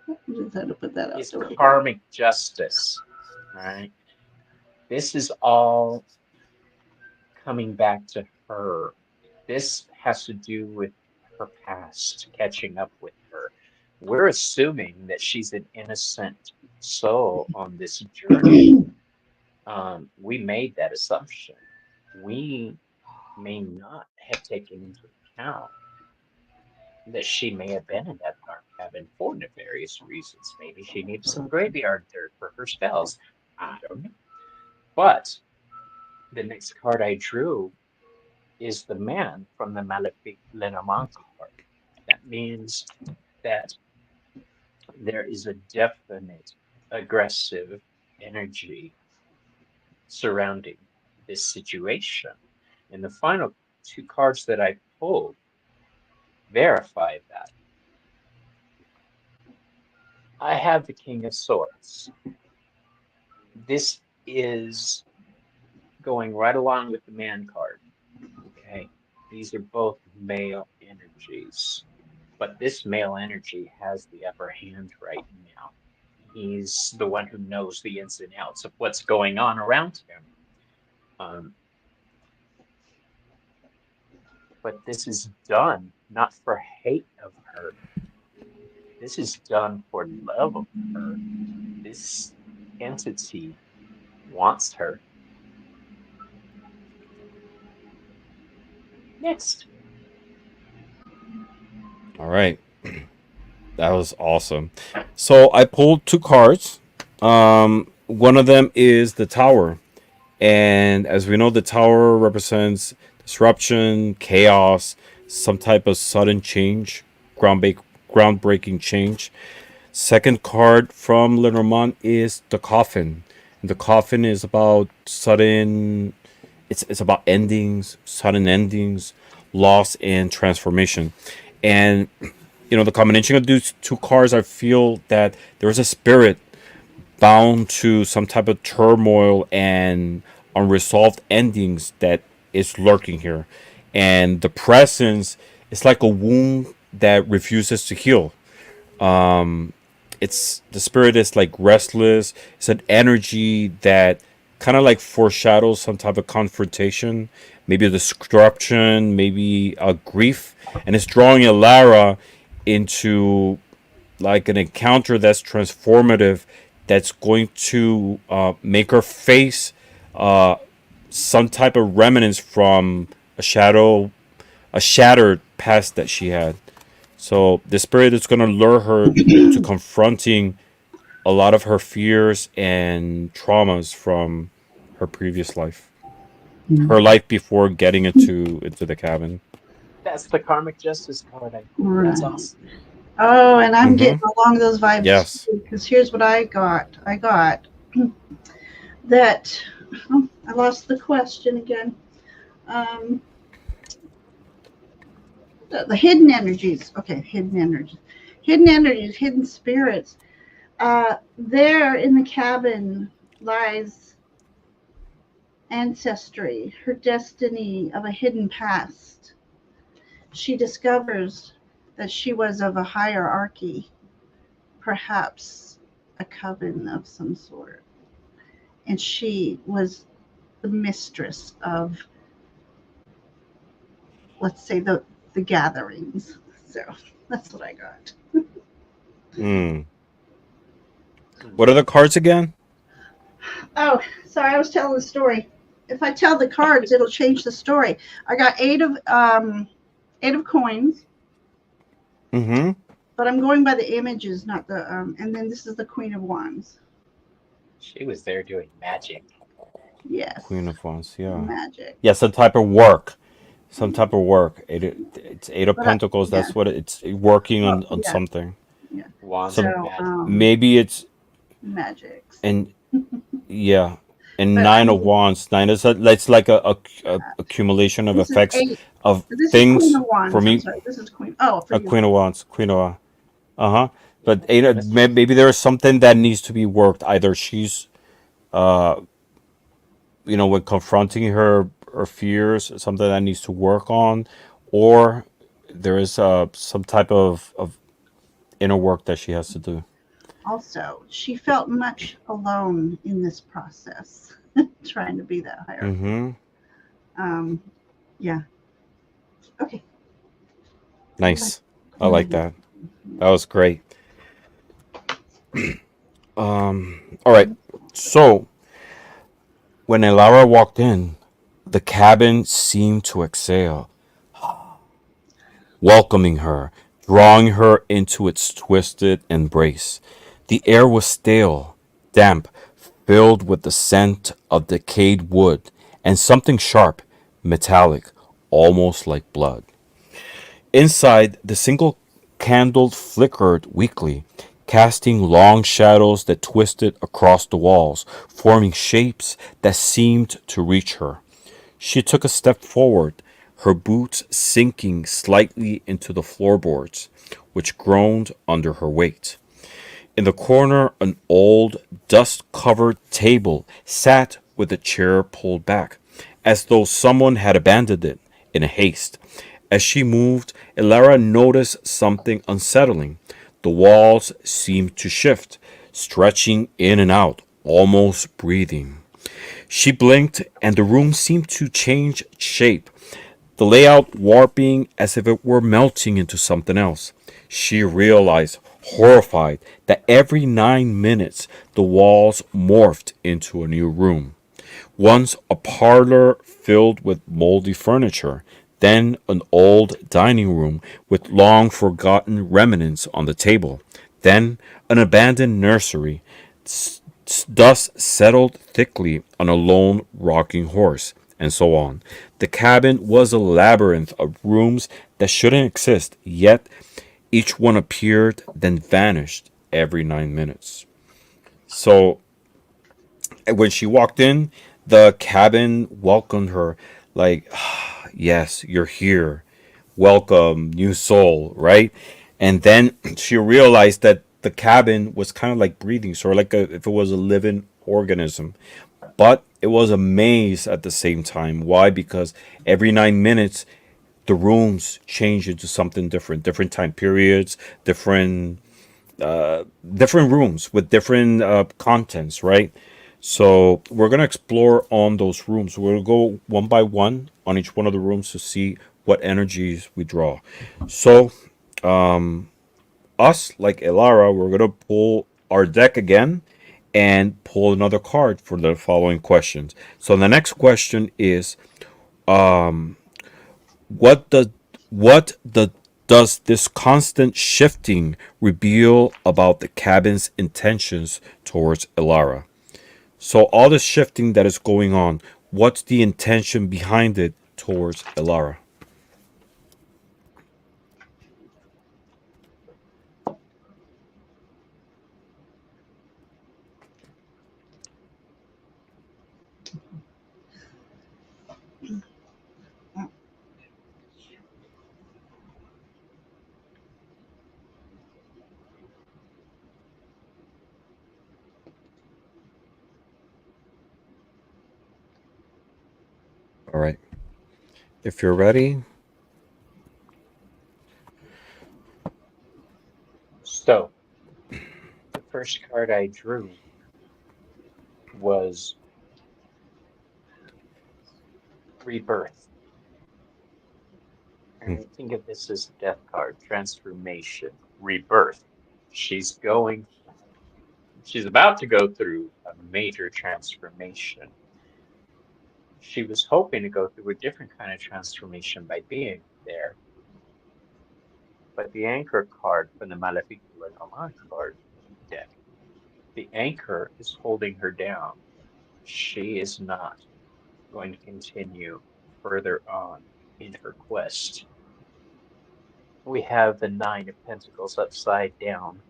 I just had to put that out is the way. karmic justice. All right. This is all coming back to her. This has to do with her past, catching up with her. We're assuming that she's an innocent soul on this journey. We made that assumption. We may not have taken into account that she may have been in that dark cabin for nefarious reasons. Maybe she needed some graveyard dirt for her spells. I don't know. But the next card I drew is the man from the Malefic Lenormand card. That means that there is a definite aggressive energy surrounding this situation. And the final two cards that I pulled verify that. I have the King of Swords. This is going right along with the man card. Okay, these are both male energies, but this male energy has the upper hand right now. He's the one who knows the ins and outs of what's going on around him. But this is done not for hate of her. This is done for love of her. This entity wants her. Next. All right. That was awesome. So I pulled two cards. One of them is the Tower. And as we know, the Tower represents disruption, chaos, some type of sudden change, groundbreaking change. Second card from Lenormand is the Coffin. And the Coffin is about sudden. It's about endings, sudden endings, loss, and transformation. And the combination of these two cards, I feel that there's a spirit bound to some type of turmoil and unresolved endings that is lurking here. And the presence is like a wound that refuses to heal. It's the spirit is like restless. It's an energy that kind of like foreshadows some type of confrontation, maybe a disruption, maybe a grief, and it's drawing Alara into like an encounter that's transformative, that's going to make her face some type of remnants from a shattered past that she had. So the spirit is going to lure her to confronting a lot of her fears and traumas from her previous life, her life before getting into the cabin. That's the karmic justice card I pulled. Right. That's awesome. Oh, and I'm Mhm. getting along those vibes Yes. because here's what I got. I got that. Oh, I lost the question again. Um, the hidden energies. Okay, hidden energies. Hidden energies, hidden spirits. There in the cabin lies ancestry, her destiny of a hidden past. She discovers that she was of a hierarchy, perhaps a coven of some sort. And she was the mistress of, let's say, the gatherings. So that's what I got. Mm. What are the cards again? Oh, sorry, I was telling the story. If I tell the cards, it'll change the story. I got eight of coins, Mm-hmm. but I'm going by the images, not the and then this is the Queen of Wands. She was there doing magic. Yes. Queen of Wands, yeah. Magic. Yeah, some type of work. Some type of work. It's Eight of But Pentacles. yeah. That's what it's working on Yeah. something. Yeah. Wands So, and magic. Maybe it's Magics. and yeah, and But Nine I of mean, Wands. Nine is it's like a accumulation of this is effects eight. of This is Queen things. of Wands. For I'm me, sorry. This is Queen. Oh, for a you. Queen of Wands. Queen of uh-huh. But That's maybe there's something that needs to be worked. Either she's uh when confronting her fears, something that needs to work on, or there is some type of inner work that she has to do. Also, she felt much alone in this process, trying to be that higher. Mm-hmm. Yeah. Okay. Nice. I like that. That was great. All right. So when Elara walked in, the cabin seemed to exhale, welcoming her, drawing her into its twisted embrace. The air was stale, damp, filled with the scent of decayed wood and something sharp, metallic, almost like blood. Inside, the single candle flickered weakly, casting long shadows that twisted across the walls, forming shapes that seemed to reach her. She took a step forward, her boots sinking slightly into the floorboards, which groaned under her weight. In the corner, an old, dust covered table sat with a chair pulled back, as though someone had abandoned it in haste. As she moved, Elara noticed something unsettling. The walls seemed to shift, stretching in and out, almost breathing. She blinked, and the room seemed to change shape, the layout warping as if it were melting into something else. She realized, horrified, that every 9 minutes the walls morphed into a new room. Once a parlor filled with moldy furniture, then an old dining room with long forgotten remnants on the table, then an abandoned nursery. Dust settled thickly on a lone rocking horse, and so on. The cabin was a labyrinth of rooms that shouldn't exist, yet each one appeared, then vanished every 9 minutes. So when she walked in, the cabin welcomed her like, yes, you're here. Welcome, new soul, right? And then she realized that the cabin was kind of like breathing, sort of like if it was a living organism. But it was a maze at the same time. Why? Because every 9 minutes, the rooms change into something different, different time periods, different rooms with different contents, right? So we're gonna explore on those rooms. We'll go one by one on each one of the rooms to see what energies we draw. So us, like Elara, we're gonna pull our deck again and pull another card for the following questions. So the next question is, what does what the does this constant shifting reveal about the cabin's intentions towards Elara? So all the shifting that is going on, what's the intention behind it towards Elara? All right. If you're ready, So, the first card I drew was Rebirth. hmm, And think of this as a death card, transformation, rebirth. She's going, she's about to go through a major transformation. She was hoping to go through a different kind of transformation by being there, but the anchor card from the Malefic Lenormand card deck, the anchor is holding her down. She is not going to continue further on in her quest. We have the Nine of Pentacles upside down.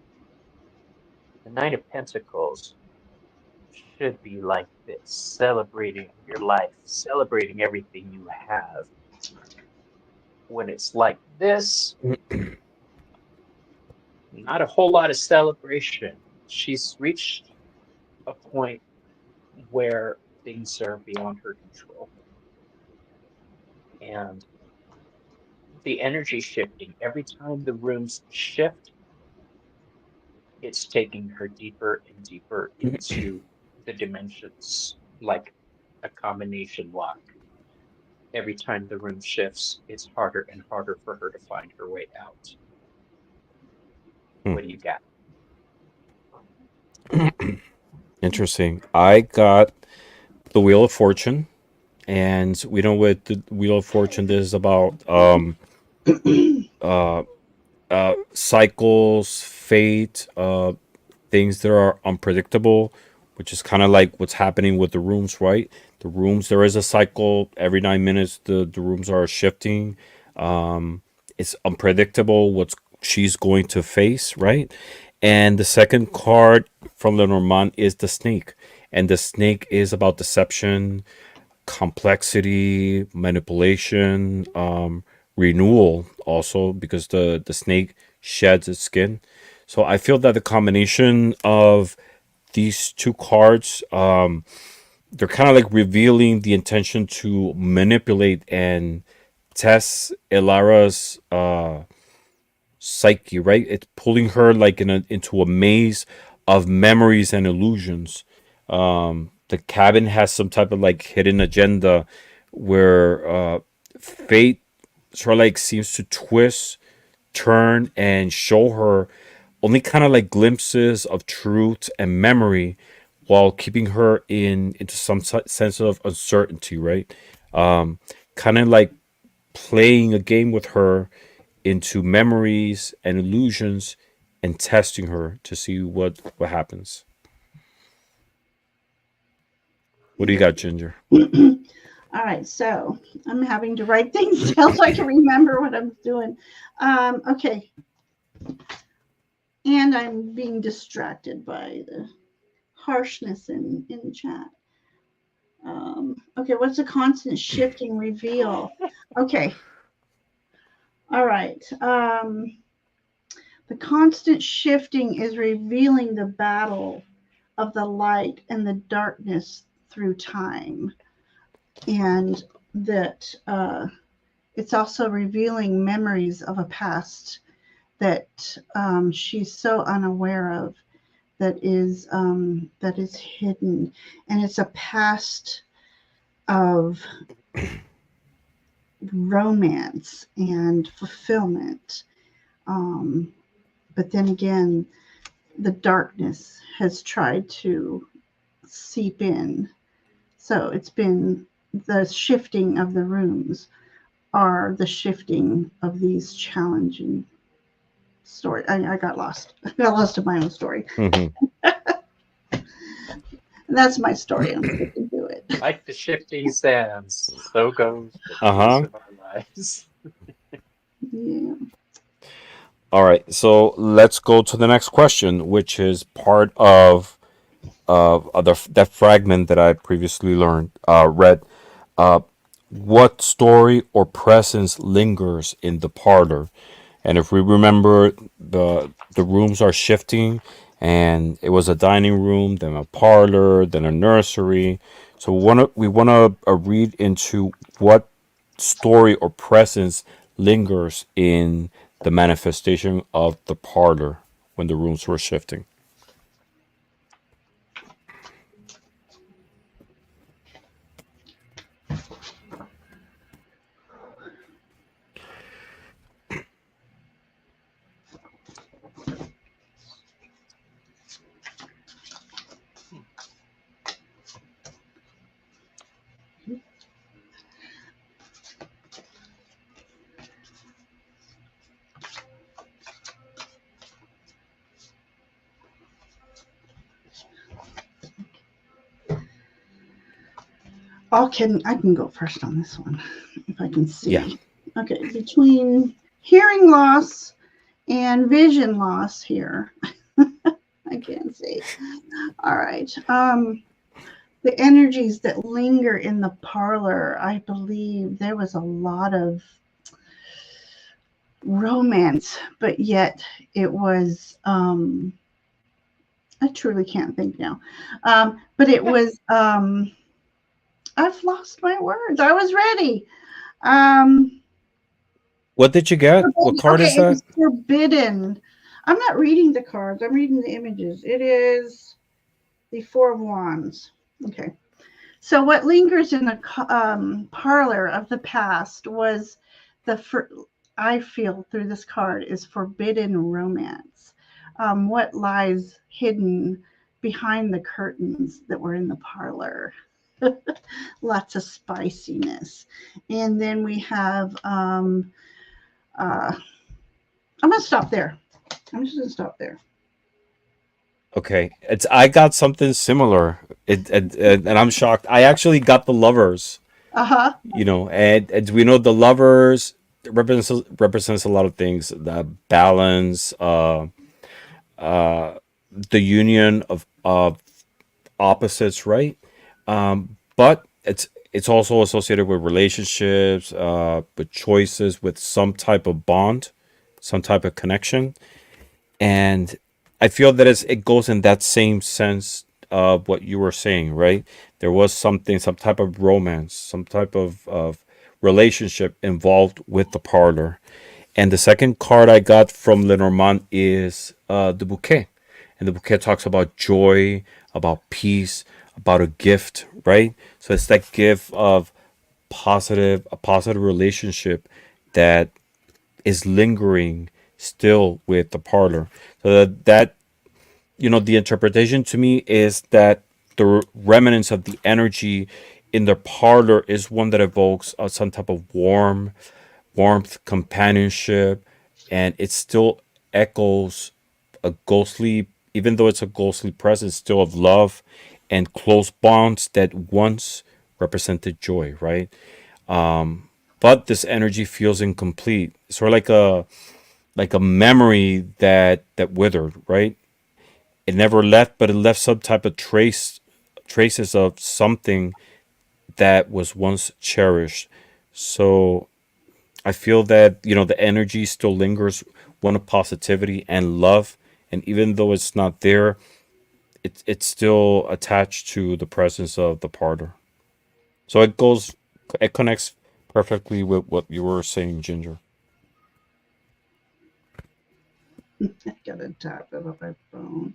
The Nine of Pentacles should be like this, celebrating your life, celebrating everything you have. When it's like this, not a whole lot of celebration. She's reached a point where things are beyond her control. And the energy shifting, every time the rooms shift, it's taking her deeper and deeper into the dimensions, like a combination lock. Every time the room shifts, it's harder and harder for her to find her way out. hmm, What do you got? interesting. I got the Wheel of Fortune, and we know what the Wheel of Fortune is about. Uh, cycles, fate, things that are unpredictable which is kind of like what's happening with the rooms, right? The rooms, there is a cycle. Every 9 minutes, the rooms are shifting. It's unpredictable what she's going to face, right? And the second card from Lenormand is the snake. And the snake is about deception, complexity, manipulation, renewal also because the snake sheds its skin. So I feel that the combination of these two cards, they're kind of like revealing the intention to manipulate and test Elara's psyche, right? It's pulling her like into a maze of memories and illusions. The cabin has some type of like hidden agenda where fate sort of like seems to twist, turn, and show her only kind of like glimpses of truth and memory while keeping her into some sense of uncertainty, right? Kind of like playing a game with her into memories and illusions and testing her to see what happens. What do you got, Ginger? All right, so I'm having to write things down so I can remember what I'm doing. Okay. And I'm being distracted by the harshness in the chat. Okay, what's a constant shifting reveal? Okay. All right. The constant shifting is revealing the battle of the light and the darkness through time. And that it's also revealing memories of a past that she's so unaware of, that is hidden, and it's a past of romance and fulfillment. But then again, the darkness has tried to seep in. So it's been the shifting of the rooms are the shifting of these challenging story. I got lost. I got lost in my own story. Mm-hmm. And that's my story. I'm sticking to it. Like the shifting sands, so goes the pace Uh-huh. of our lives. Yeah. All right. So let's go to the next question, which is part of that fragment that I previously read. Uh, what story or presence lingers in the parlor? And if we remember, the rooms are shifting, and it was a dining room, then a parlor, then a nursery. So we want to read into what story or presence lingers in the manifestation of the parlor when the rooms were shifting. I can go first on this one if I can see. Yeah. Okay, between hearing loss and vision loss here. I can't see. All right. The energies that linger in the parlor, I believe there was a lot of romance, but yet it was I truly can't think now. But it was I've lost my words. I was ready. What did you get? What card Okay, is it that? was forbidden. I'm not reading the cards. I'm reading the images. It is the Four of Wands. Okay. So what lingers in the parlor of the past was I feel through this card is forbidden romance. What lies hidden behind the curtains that were in the parlor? Lots of spiciness. And then we have I'm going to stop there. I'm just going to stop there. Okay, I got something similar. And I'm shocked. I actually got the lovers. Uh-huh. And we know the lovers represents a lot of things. The balance, the union of opposites, right? But it's also associated with relationships, with choices, with some type of bond, some type of connection. And I feel that it goes in that same sense of what you were saying, right? There was some type of romance, some type of relationship involved with the parlor. And the second card I got from Lenormand is the bouquet. And the bouquet talks about joy, about peace, about a gift, right? So it's that gift of a positive relationship that is lingering still with the parlor. So that the interpretation to me is that the remnants of the energy in the parlor is one that evokes some type of warmth, companionship, and it still echoes a ghostly, even though it's a ghostly presence, still of love and close bonds that once represented joy, right? But this energy feels incomplete, sort of like a memory that withered, right? It never left, but it left some type of traces of something that was once cherished. So I feel that the energy still lingers, one of positivity and love, and even though it's not there, it's still attached to the presence of the partner. So it connects perfectly with what you were saying, Ginger. I gotta tap it on my phone.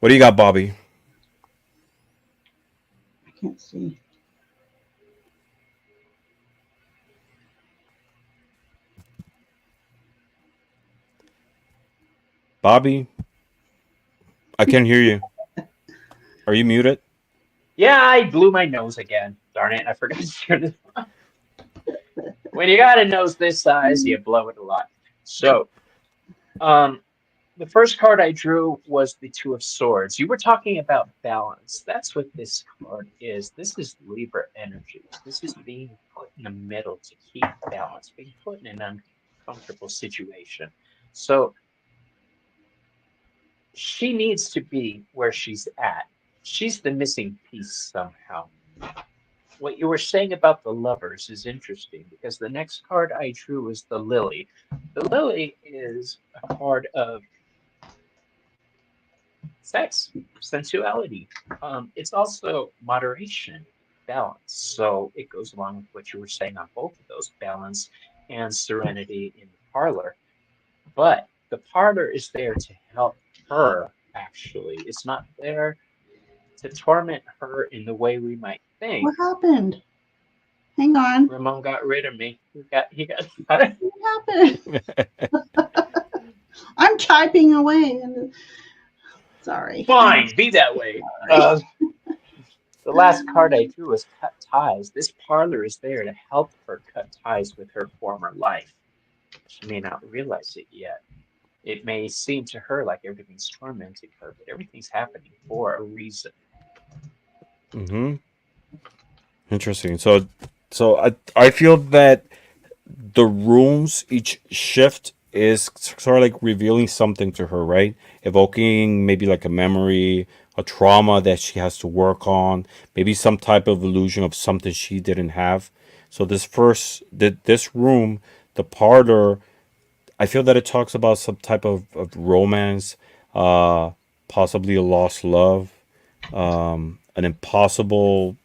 What do you got, Bobby? I can't see. Bobby, I can't hear you. Are you muted? Yeah, I blew my nose again. Darn it, I forgot to turn it. When you got a nose this size, you blow it a lot. So, um, the first card I drew was the Two of Swords. You were talking about balance. That's what this card is. This is Libra energy. This is being put in the middle to keep balance, being put in an uncomfortable situation. So she needs to be where she's at. She's the missing piece somehow. What you were saying about the lovers is interesting because the next card I drew is the Lily. The Lily is a card of sex, sensuality. It's also moderation, balance. So it goes along with what you were saying on both of those, balance and serenity in the parlor. But the parlor is there to help her, actually. It's not there to torment her in the way we might think. What happened? Hang on. Ramon got rid of me. He got What happened? I'm typing away. Sorry. fine, be that way. Sorry. The last card I drew was cut ties. This parlor is there to help her cut ties with her former life. She may not realize it yet. It may seem to her like everything's tormenting her, but everything's happening for a reason. Mm-hmm. Interesting. So I feel that the rooms, each shift is sort of like revealing something to her, right? Evoking maybe like a memory, a trauma that she has to work on, maybe some type of illusion of something she didn't have. So this room, the parlor, I feel that it talks about some type of romance, uh, possibly a lost love, an impossible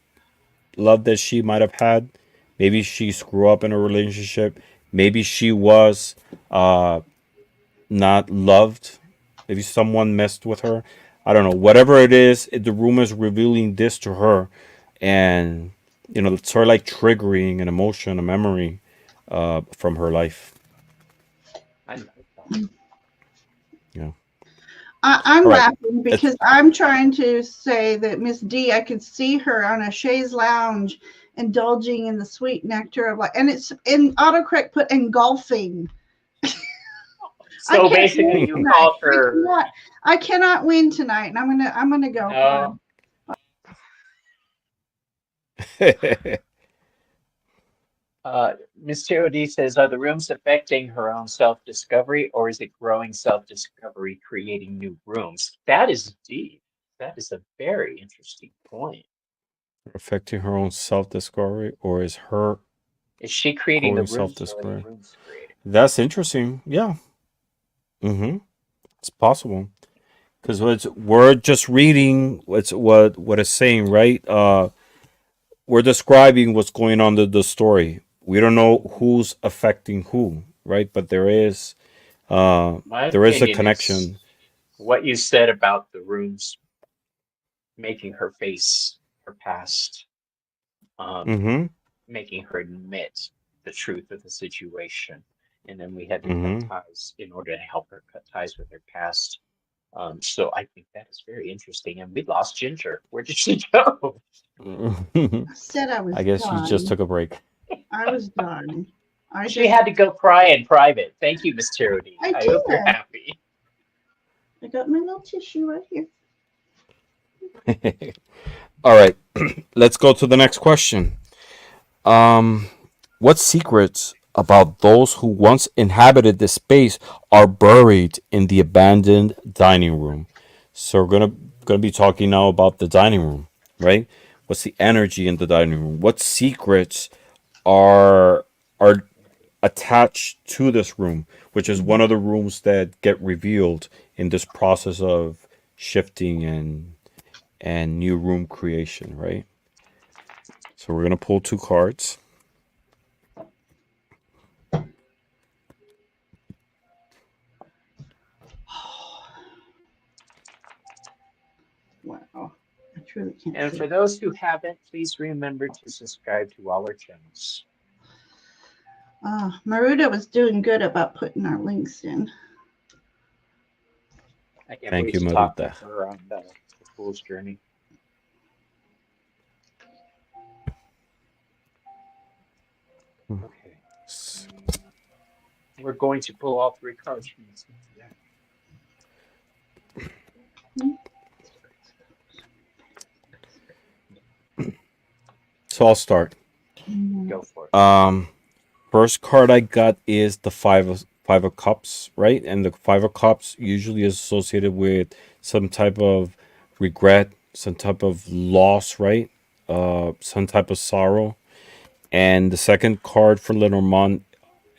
love that she might have had. Maybe she screwed up in a relationship. Maybe she was uh, not loved. Maybe someone messed with her. I don't know. Whatever it is, the room is revealing this to her, and it's sort of like triggering an emotion, a memory from her life. I like that. Yeah. I'm All right. laughing because I'm trying to say that Miss D, I could see her on a chaise lounge indulging in the sweet nectar of and it's in autocorrect put engulfing. I So can't basically, win you tonight. called her. I cannot win tonight, and I'm gonna go No. Miss D says, are the rooms affecting her own self-discovery, or is it growing self-discovery, creating new rooms? That is deep. That is a very interesting point. Affecting her own self-discovery, or is her Is she creating the growing rooms, or are the self-discovery? rooms creating? That's interesting. Yeah. It's possible. Because we're just reading what it's saying, right? We're describing what's going on in the story. We don't know who's affecting who, right? But My there is a opinion is connection. what you said about the rooms making her face her past, um, Mm-hmm. making her admit the truth of the situation. And then we had to cut Mm-hmm. ties in order to help her cut ties with her past. So I think that is very interesting. And we lost Ginger. Where did she go? I said I I was guess you just done. took a break. I was done. She had to go cry in private. Thank you, Miss Charity. I I hope you're did. happy. I got my little tissue right here. All right, let's go to the next question. Um, what secrets about those who once inhabited this space are buried in the abandoned dining room? So we're gonna be talking now about the dining room, right? What's the energy in the dining room? What secrets are attached to this room, which is one of the rooms that get revealed in this process of shifting and new room creation, right? So we're gonna pull two cards. Wow. I truly can't And see. for those who haven't, please remember to subscribe to all our channels. Maruda was doing good about putting our links in. I can't Thank wait you, to talk Maruta. with her on the Fool's Journey. Okay. We're going to pull all three cards from this. So I'll start. Go for it. First card I got is the five of cups, right? And the five of cups usually is associated with some type of regret, some type of loss, right? Some type of sorrow. And the second card for Lenormand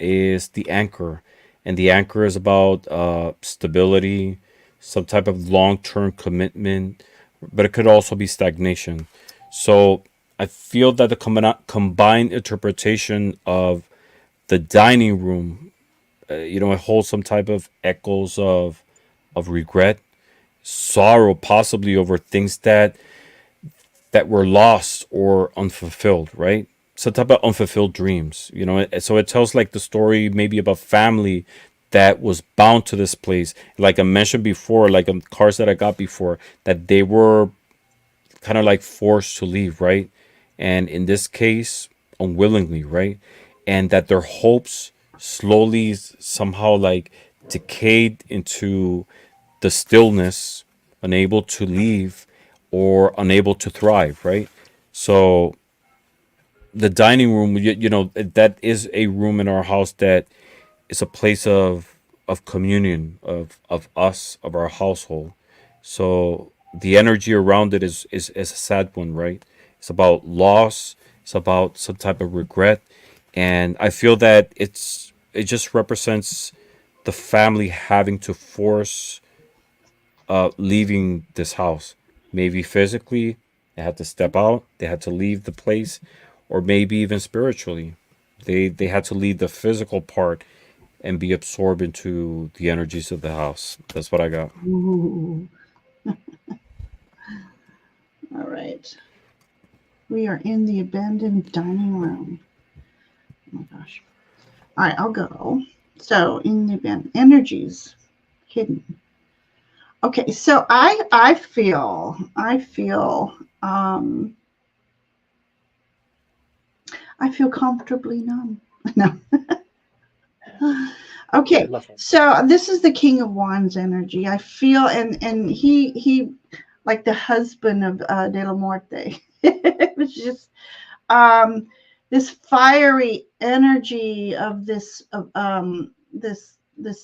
is the anchor, and the anchor is about stability, some type of long-term commitment, but it could also be stagnation. So I feel that the combined interpretation of the dining room, it holds some type of echoes of regret, sorrow, possibly over things that were lost or unfulfilled, right? Some type of unfulfilled dreams, So it tells like the story maybe of a family that was bound to this place. Like I mentioned before, like cards that I got before, that they were kind of like forced to leave, right? And in this case, unwillingly, right? And that their hopes slowly somehow like decayed into the stillness, unable to leave or unable to thrive, right? So the dining room, that is a room in our house that is a place of communion of us, of our household. So the energy around it is a sad one, right? It's about loss, it's about some type of regret, and I feel that it just represents the family having to force leaving this house. Maybe physically, they had to step out, they had to leave the place, or maybe even spiritually. They had to leave the physical part and be absorbed into the energies of the house. That's what I got. Ooh. All right. We are in the abandoned dining room. Oh my gosh. All right, I'll go. So in the abandoned energies hidden. Okay, so um I feel comfortably numb. No. Okay, love that. so this is the King of Wands energy. I feel, and he like the husband of De La Muerte. It was just this fiery energy of this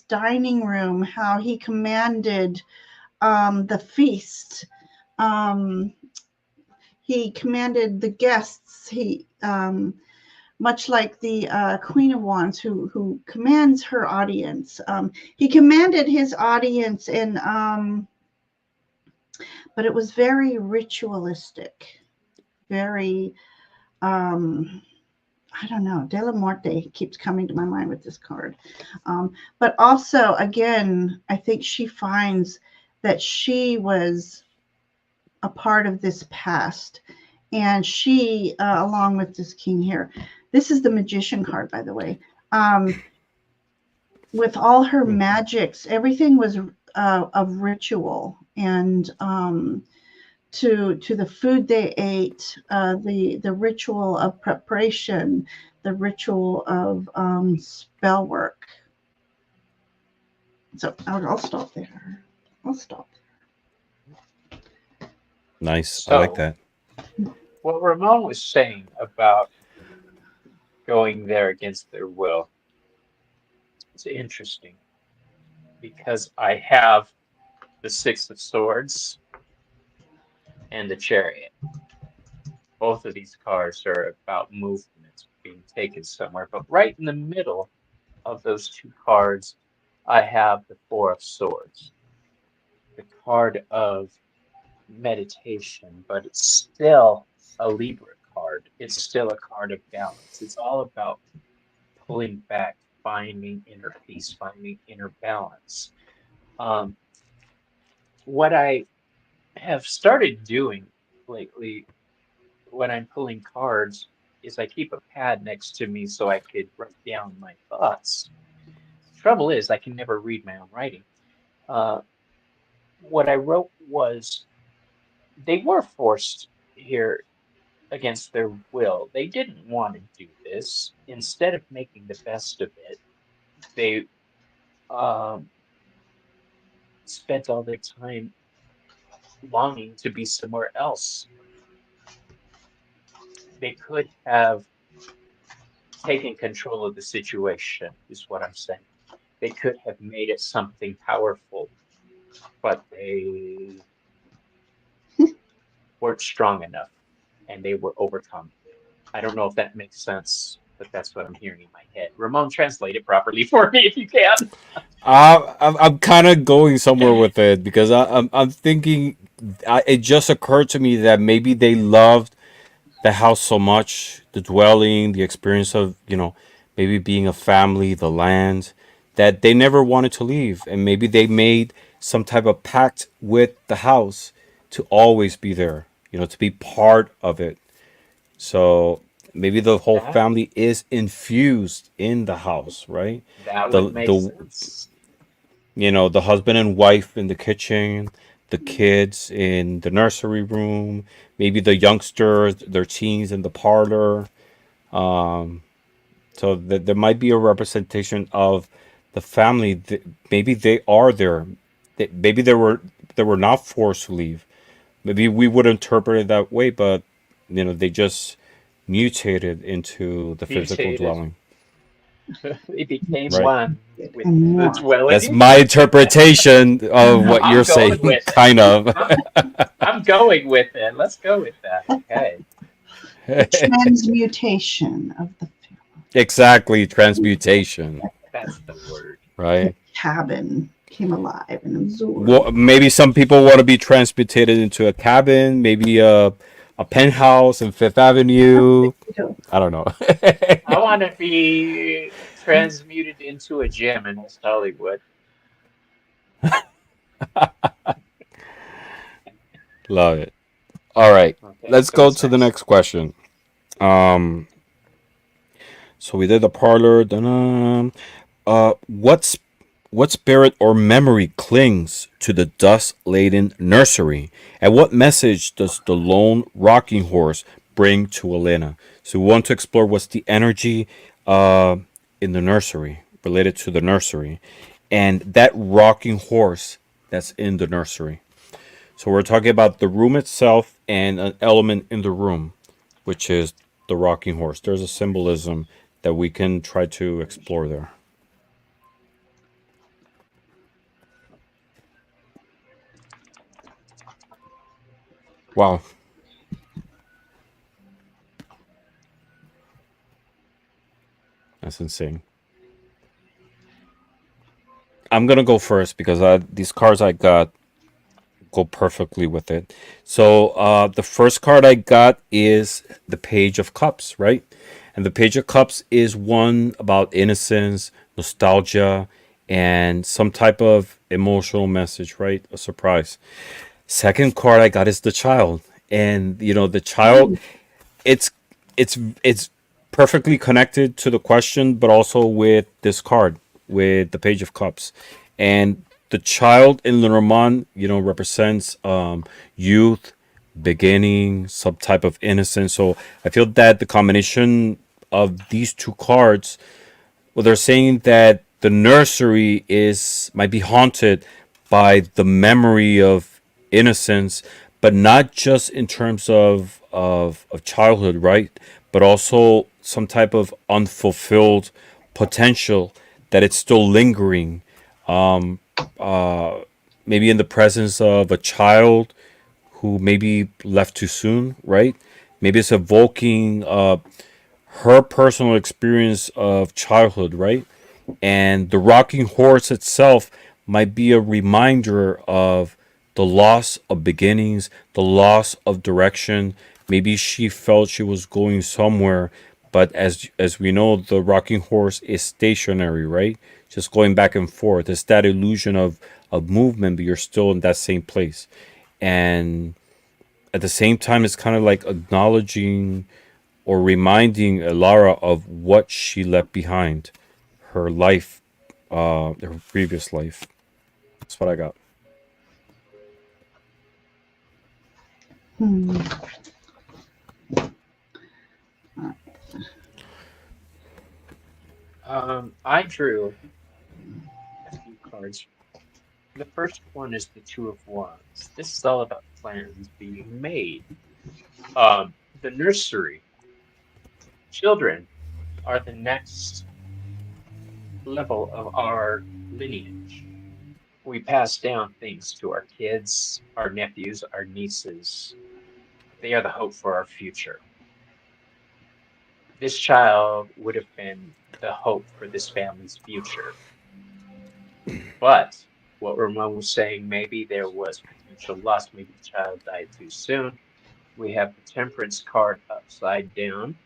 dining room. How he commanded the feast. Um, he commanded the guests. He much like the Queen of Wands, who commands her audience. He commanded his audience but it was very ritualistic, very, I don't know, De La Muerte keeps coming to my mind with this card. But also, again, I think she finds that she was a part of this past. And she, along with this king here, this is the Magician card, by the way. With all her magics, everything was of ritual, and to the food they ate, the ritual of preparation, the ritual of spell work. So I'll stop there. I'll stop. Nice. I like So, that. what Ramon was saying about going there against their will, it's interesting because I have the Six of Swords and the Chariot. Both of these cards are about movement being taken somewhere, but right in the middle of those two cards, I have the Four of Swords, the card of meditation, but it's still a Libra card. It's still a card of balance. It's all about pulling back, finding inner peace, finding inner balance. What I have started doing lately when I'm pulling cards is I keep a pad next to me so I could write down my thoughts. Trouble is, I can never read my own writing. What I wrote was they were forced here against their will. They didn't want to do this. Instead of making the best of it, they um, spent all their time longing to be somewhere else. They could have taken control of the situation, is what I'm saying. They could have made it something powerful, but they weren't strong enough and they were overcome. I don't know if that makes sense, but that's what I'm hearing in my head. Ramon, translate it properly for me if you can. I'm kind of going somewhere with it because I'm thinking. It just occurred to me that maybe they loved the house so much, the dwelling, the experience of maybe being a family, the land, that they never wanted to leave, and maybe they made some type of pact with the house to always be there, to be part of it. So maybe the whole That family is infused in the house, right? that would make The sense. the husband and wife in the kitchen, the kids in the nursery room, maybe the youngsters, their teens in the parlor. Um, so there might be a representation of the family. Maybe they are there. Maybe they were not forced to leave. Maybe we would interpret it that way, but they just mutated into the physical Mutated. dwelling, They became right? one with And the more. That's dwelling. my interpretation of what I'm you're going saying, with it. kind of. I'm I'm going with it. Let's go with that. Okay. The transmutation of the Exactly, transmutation, That's the word. right? cabin came alive and absorbed. Well, maybe some people want to be transmutated into a cabin, maybe a penthouse in Fifth Avenue. I don't know. I want to be transmuted into a gym in West Hollywood. Love it. All right, Okay, let's so go what's to the next? next question. Um, so we did the parlor. Dun, what spirit or memory clings to the dust-laden nursery, and what message does the lone rocking horse bring to Elena? So we want to explore what's the energy in the nursery, related to the nursery, and that rocking horse that's in the nursery. So we're talking about the room itself and an element in the room, which is the rocking horse. There's a symbolism that we can try to explore there. Wow. That's insane. I'm gonna go first because these cards I got go perfectly with it. So the first card I got is the Page of Cups, right? And the Page of Cups is one about innocence, nostalgia, and some type of emotional message, right? A surprise. Second card I got is the Child, and the child. It's it's perfectly connected to the question, but also with this card, with the Page of Cups, and the child in Lenormand, represents youth, beginning, some type of innocence. So I feel that the combination of these two cards, well, they're saying that the nursery is might be haunted by the memory of innocence, but not just in terms of childhood, right? But also some type of unfulfilled potential that it's still lingering. Maybe in the presence of a child who maybe left too soon, right? Maybe it's evoking her personal experience of childhood, right? And the rocking horse itself might be a reminder of the loss of beginnings, the loss of direction. Maybe she felt she was going somewhere, but as we know, the rocking horse is stationary, right? Just going back and forth. It's that illusion of movement, but you're still in that same place. And at the same time, it's kind of like acknowledging or reminding Lara of what she left behind, her life, her previous life. That's what I got. Hmm. I drew a few cards. The first one is the Two of Wands. This is all about plans being made. The nursery. Children are the next level of our lineage. We pass down things to our kids, our nephews, our nieces. They are the hope for our future. This child would have been the hope for this family's future. But what Ramon was saying, maybe there was potential loss, maybe the child died too soon. We have the Temperance card upside down.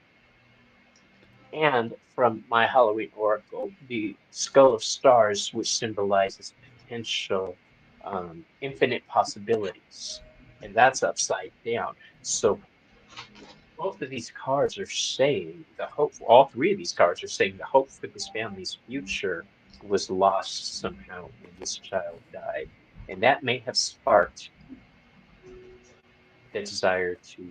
And from my Halloween Oracle, the Skull of Stars, which symbolizes potential infinite possibilities. And that's upside down. So both of these cards are saying the hope, all three of these cards are saying the hope for this family's future was lost somehow when this child died. And that may have sparked the desire to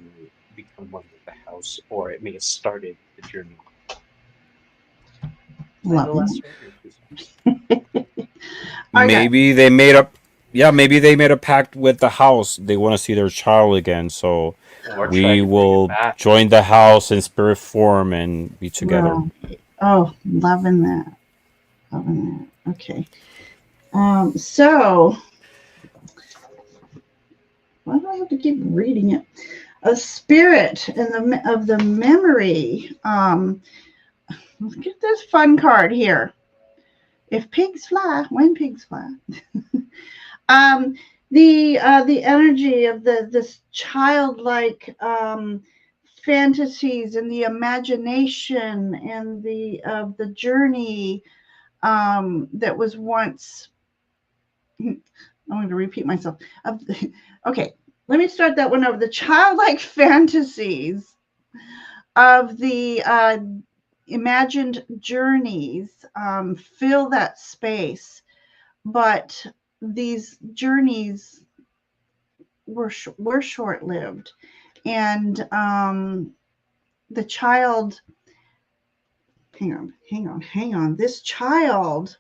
become one with the house, or it may have started the journey. Say the last word, or two cents. I got Maybe they made up. Yeah, maybe they made a pact with the house. They want to see their child again, so Or try we to bring it will back. join the house in spirit form and be together. well. Oh, loving that. Loving that. Okay. So why do I have to keep reading it? A spirit in of the memory. Look at this fun card here. If pigs fly, when pigs fly. um, the energy of this childlike fantasies and the imagination and the of the journey that was once. I'm going to repeat myself. Okay, let me start that one over. The childlike fantasies of the imagined journeys fill that space, but these journeys were short lived, and the child hang on. This child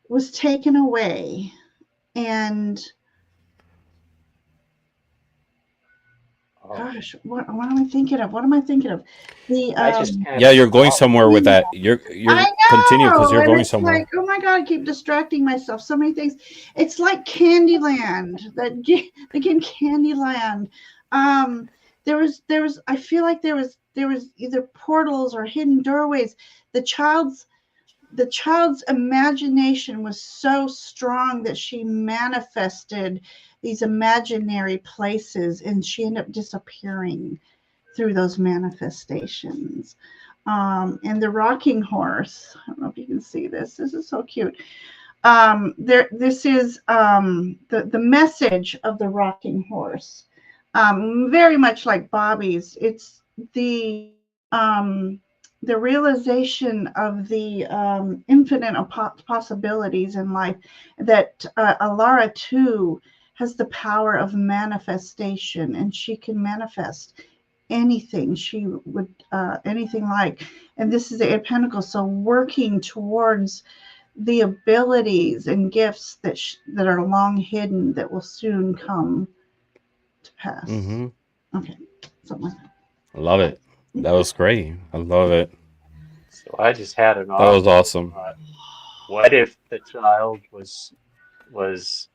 was taken away, and gosh, what am I thinking of? The I just had Yeah, a you're going thought. somewhere with that. You're I continue because know, you're and going it's somewhere. like, oh my God, I keep distracting myself. So many things. It's like Candyland, the game Candyland. There was. I feel like there was either portals or hidden doorways. The child's imagination was so strong that she manifested these imaginary places, and she ended up disappearing through those manifestations. And the rocking horse, I don't know if you can see this. This is so cute. This is the message of the rocking horse. Very much like Bobby's. It's the realization of the infinite possibilities in life, that Alara too has the power of manifestation, and she can manifest anything she would, anything like. And this is the Eight of Pentacles, so working towards the abilities and gifts that are long hidden, that will soon come to pass. Mm-hmm. Okay, something like that. I love it. That was great. I love it. So I just had an That was awful awesome. thought. What if the child was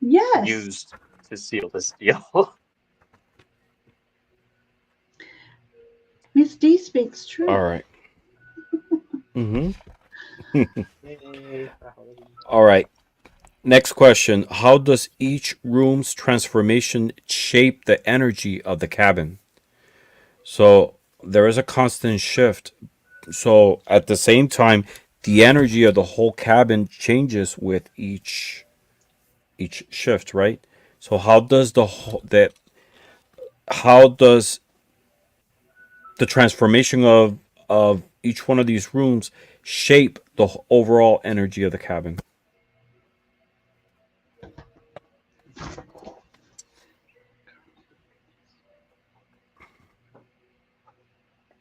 Yes. used to seal this deal? Miss D speaks truth. All right. Mm-hmm. Yay. All right. Next question. How does each room's transformation shape the energy of the cabin? So there is a constant shift. So at the same time, the energy of the whole cabin changes with each shift, right? So how does the transformation of each one of these rooms shape the overall energy of the cabin?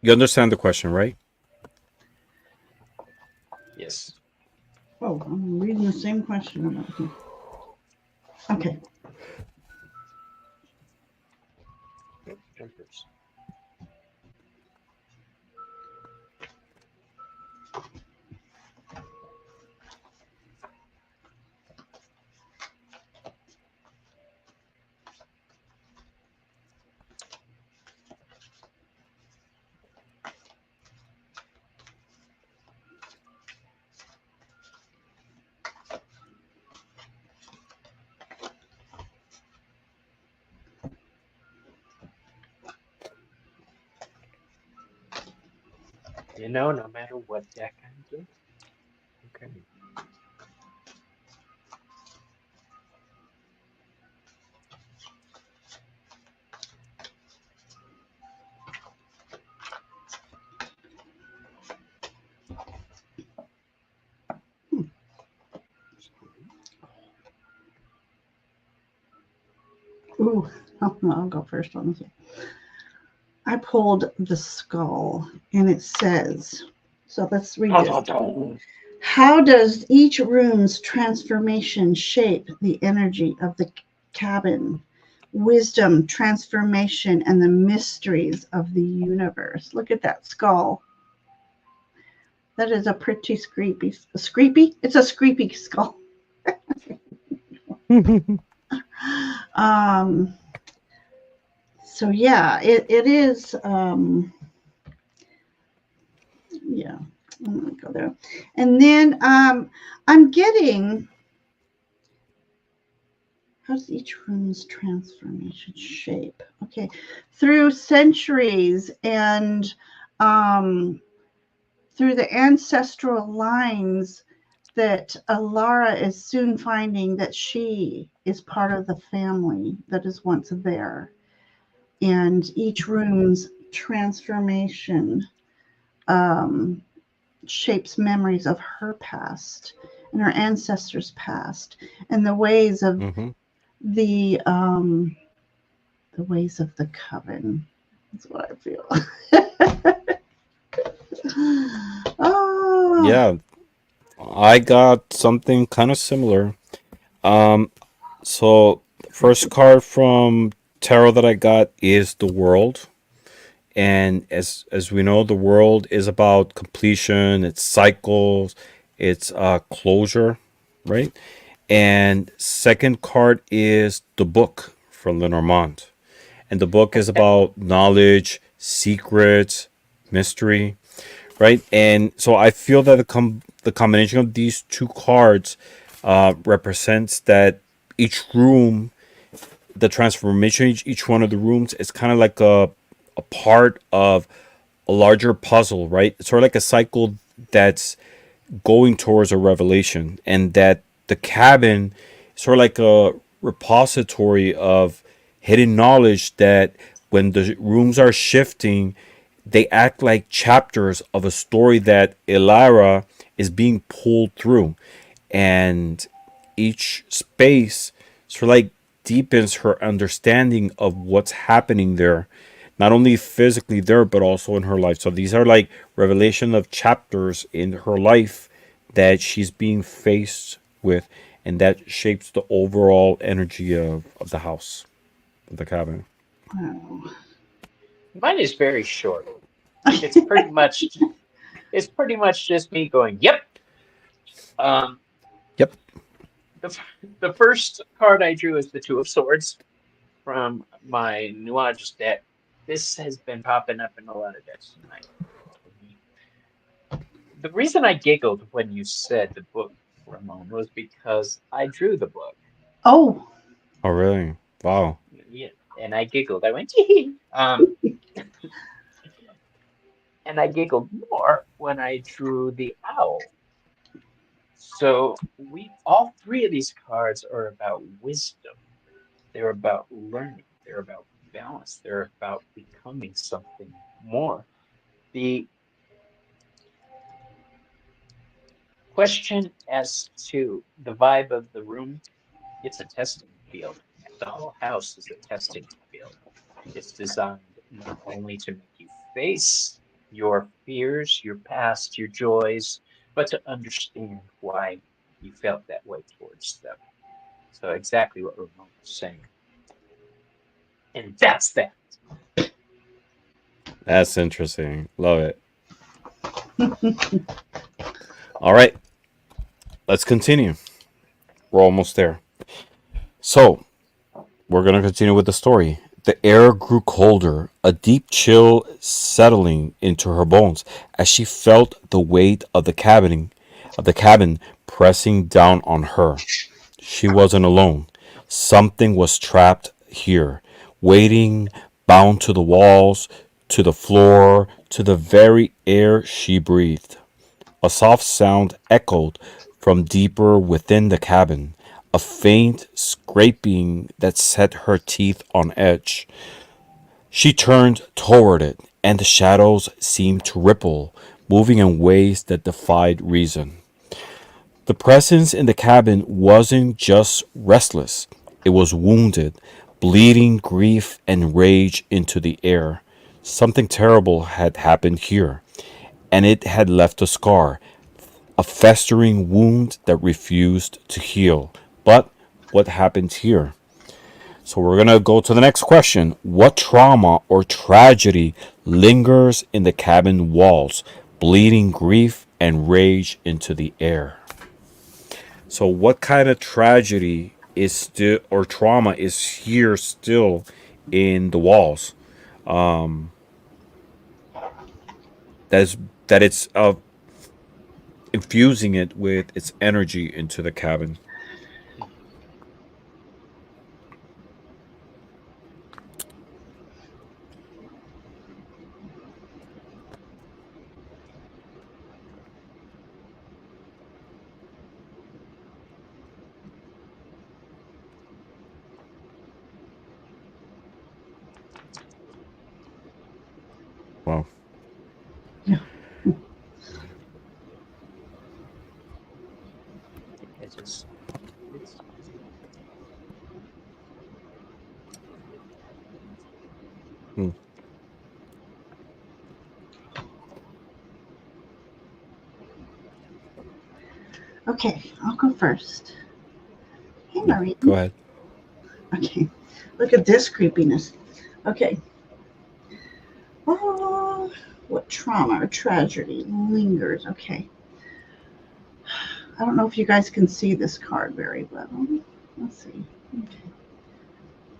You understand the question, right? Yes. Oh, I'm reading the same question. Okay. Jumpers. No matter what deck I'm doing. Okay. Ooh, I'll go first on this one. I pulled the skull, and it says, so let's read this. How does each room's transformation shape the energy of the cabin? Wisdom, transformation, and the mysteries of the universe. Look at that skull. That is a pretty screepy. It's a screepy skull. So yeah, it is. Yeah, I'm gonna go there, and then I'm getting. How does each room's transformation shape? Okay, through centuries and through the ancestral lines, that Alara is soon finding that she is part of the family that is once there. And each room's transformation shapes memories of her past and her ancestors' past, and the ways of Mm-hmm. the ways of the coven. That's what I feel. Oh, Yeah, I got something kind of similar. Um, so first card from tarot that I got is the World, and as we know, the World is about completion, it's cycles, it's closure, right? And second card is the Book from Lenormand, and the book is about knowledge, secrets, mystery, right? And so I feel that the combination of these two cards represents that each room, the transformation, each one of the rooms is kind of like a part of a larger puzzle, right? It's sort of like a cycle that's going towards a revelation, and that the cabin is sort of like a repository of hidden knowledge that when the rooms are shifting, they act like chapters of a story that Elara is being pulled through. And each space sort of like deepens her understanding of what's happening there, not only physically there, but also in her life. So these are like revelation of chapters in her life that she's being faced with, and that shapes the overall energy of the house, of the cabin. wow. Mine is very short. It's pretty much it's pretty much just me going, "Yep." Um, Yep. the the first card I drew is the Two of Swords from my Nuage's deck. This has been popping up in a lot of decks tonight for me. The reason I giggled when you said the book, Ramon, was because I drew the book. Oh, Oh, really? Wow. Yeah, and I giggled. I went, "Tee." And I giggled more when I drew the owl. So we all three of these cards are about wisdom. They're about learning. They're about balance. They're about becoming something more. The question as to the vibe of the room, it's a testing field. The whole house is a testing field. It's designed not only to make you face your fears, your past, your joys, but to understand why you felt that way towards them. So exactly what Ramon was saying. And that's that. That's interesting. Love it. All right, let's continue. We're almost there. So, we're going to continue with the story. The air grew colder, a deep chill settling into her bones as she felt the weight of the cabin pressing down on her. She wasn't alone. Something was trapped here, waiting, bound to the walls, to the floor, to the very air she breathed. A soft sound echoed from deeper within the cabin, a faint scraping that set her teeth on edge. She turned toward it, and the shadows seemed to ripple, moving in ways that defied reason. The presence in the cabin wasn't just restless, it was wounded, bleeding grief and rage into the air. Something terrible had happened here, and it had left a scar, a festering wound that refused to heal. But what happened here? So we're going to go to the next question. What trauma or tragedy lingers in the cabin walls, bleeding grief and rage into the air? So what kind of tragedy is still or trauma is here still in the walls? That is that it's infusing it with its energy into the cabin. Wow. It's just, it's, Hmm. Okay, I'll go first. Hey, Yeah, Marie. go ahead. Okay, look at this creepiness. Okay. Oh, what trauma or tragedy lingers? Okay. I don't know if you guys can see this card very well. Let's see. Okay.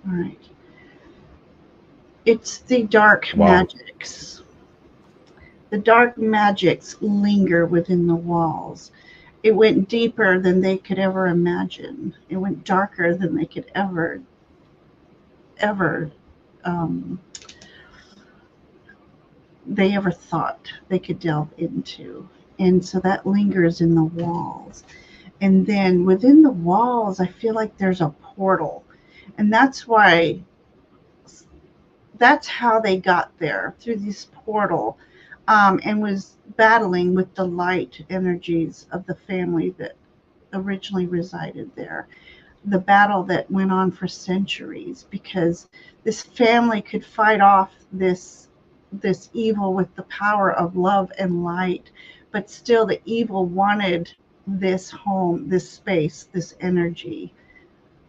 All right. It's the dark Wow. magics. The dark magics linger within the walls. It went deeper than they could ever imagine. It went darker than they could ever, um, they ever thought they could delve into. And so that lingers in the walls. And then within the walls, I feel like there's a portal. And that's how they got there, through this portal, and was battling with the light energies of the family that originally resided there. The battle that went on for centuries, because this family could fight off this evil with the power of love and light, but still the evil wanted this home, this space, this energy,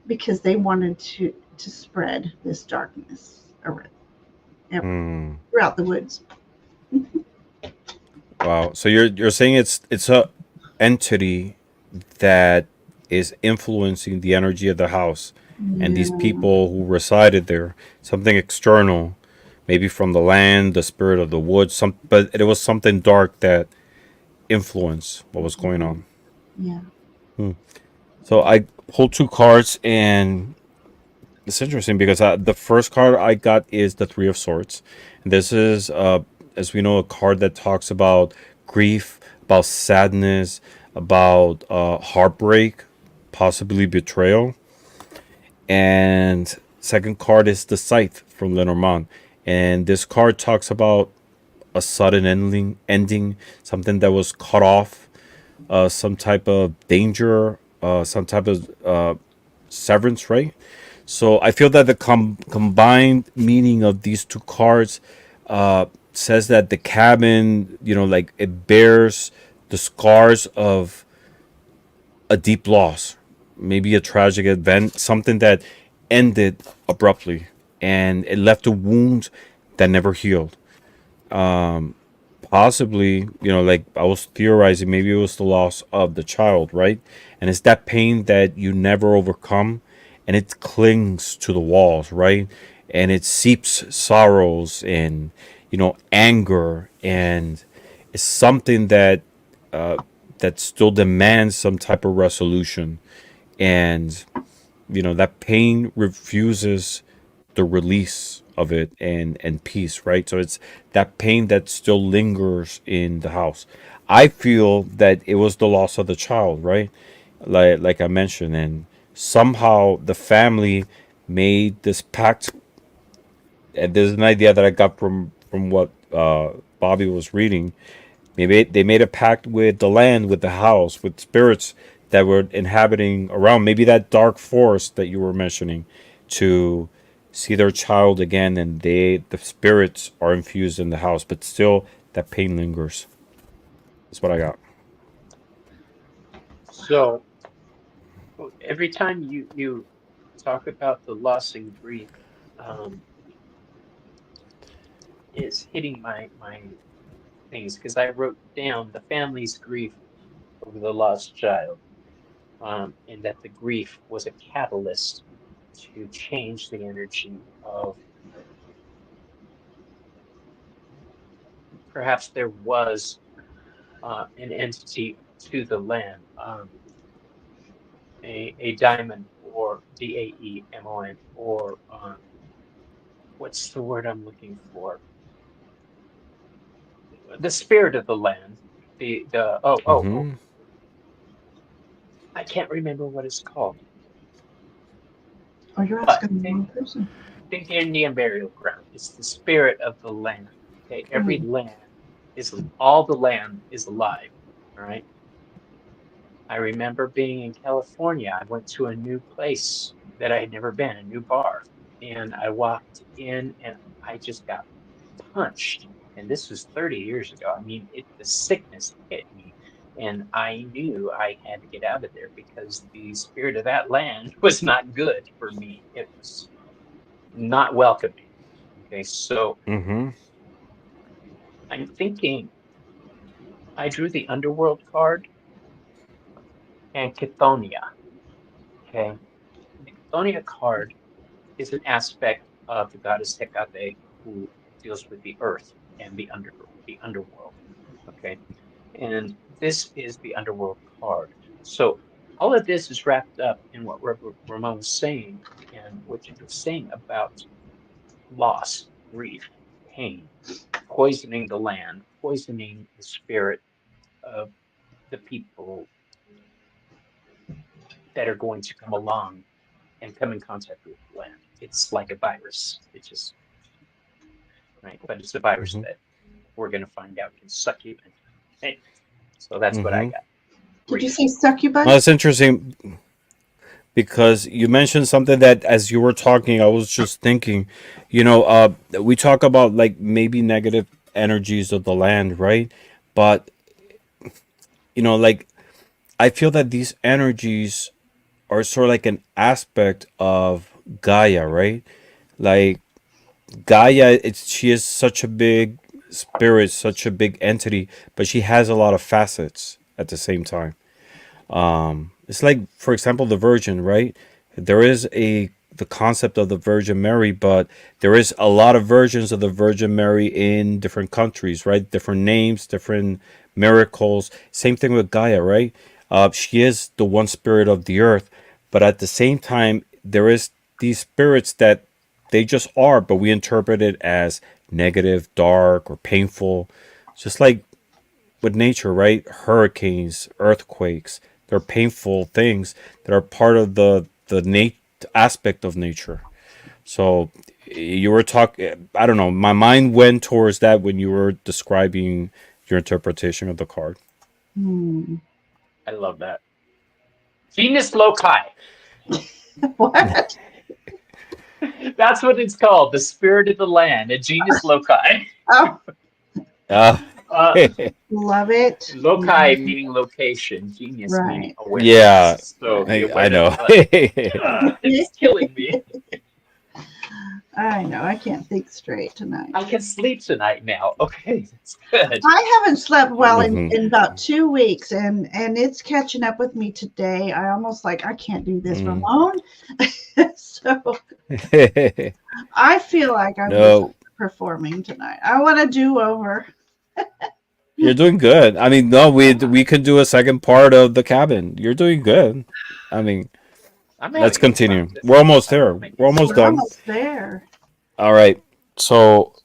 because they wanted to spread this darkness Hmm. throughout the woods. Wow. So you're saying it's a entity that is influencing the energy of the house and these Yeah, people who resided there. Something external, maybe from the land, the spirit of the woods. But it was something dark that influenced what was going on. yeah. Hmm. So I pulled two cards, and it's interesting because the first card I got is the Three of Swords. And this is, as we know, a card that talks about grief, about sadness, about heartbreak, possibly betrayal. And second card is the Scythe from Lenormand. And this card talks about a sudden ending, something that was cut off, some type of danger, some type of severance, right? So I feel that the combined meaning of these two cards says that the cabin, like it bears the scars of a deep loss, maybe a tragic event, something that ended abruptly, and it left a wound that never healed. Possibly, like I was theorizing, maybe it was the loss of the child, right? And it's that pain that you never overcome, and it clings to the walls, right? And it seeps sorrows and anger, and it's something that still demands some type of resolution, and that pain refuses the release of it and peace, right? So it's that pain that still lingers in the house. I feel that it was the loss of the child, right? Like I mentioned, and somehow the family made this pact. And there's an idea that I got from what Bobby was reading. Maybe they made a pact with the land, with the house, with spirits that were inhabiting around. Maybe that dark forest that you were mentioning, to see their child again, and the spirits are infused in the house, but still that pain lingers. That's what I got. So every time you talk about the loss and grief, um, it's hitting my things because I wrote down the family's grief over the lost child, and that the grief was a catalyst to change the energy of perhaps there was an entity to the land, a diamond or Daemon, or what's the word I'm looking for? The spirit of the land. The oh, Mm-hmm. I can't remember what it's called. Oh, you're But asking the wrong person. think the Indian burial ground. It's the spirit of the land. Okay, every Mm. land is all the land is alive. All right. I remember being in California. I went to a new place that I had never been, a new bar, and I walked in and I just got punched. And this was 30 years ago. I mean, the sickness hit me. And I knew I had to get out of there because the spirit of that land was not good for me. It was not welcoming. Okay, so Mm-hmm. I'm thinking I drew the underworld card and Chthoniya. Okay, the Chthoniya card is an aspect of the goddess Hecate who deals with the earth and the underworld. Okay, and this is the underworld card. So all of this is wrapped up in what Ramon was saying and what you were saying about loss, grief, pain, poisoning the land, poisoning the spirit of the people that are going to come along and come in contact with the land. It's like a virus. It's just right, but it's a virus Mm-hmm. that we're going to find out can suck you in. Hey, so that's what I Mm-hmm. got. Did you Grief. say Well, succubus? that's interesting because you mentioned something that as you were talking, I was just thinking, we talk about like maybe negative energies of the land, right? But like I feel that these energies are sort of like an aspect of Gaia, right? Like Gaia, she is such a big spirit, such a big entity, but she has a lot of facets at the same time. It's like, for example, the Virgin, right? There is the concept of the Virgin Mary, but there is a lot of versions of the Virgin Mary in different countries, right? Different names, different miracles. Same thing with Gaia, right? She is the one spirit of the earth, but at the same time, there is these spirits that they just are, but we interpret it as negative, dark, or painful. Just like with nature, right? Hurricanes, earthquakes, they're painful things that are part of the aspect of nature. So you were talking. I don't know. My mind went towards that when you were describing your interpretation of the card. Hmm. I love that. Venus loci. What? That's what it's called. The spirit of the land, a genus loci. Oh, Uh, Uh, love it. loci meaning location, genius meaning Right. yeah, awareness. So the I awareness. know. It's killing me. I know. I can't think straight tonight. I can sleep tonight now. Okay, that's good. I haven't slept well Hmm. in about 2 weeks, and it's catching up with me today. I almost like I can't do this, Mm. Ramon. So I feel like I'm just No, performing tonight. I want to do over. you're doing good. I mean, no, we could do a second part of the cabin. You're doing good. I mean, I'm let's having fun continue. with this We're one. almost I there. love making We're almost We're done. almost there. All right. So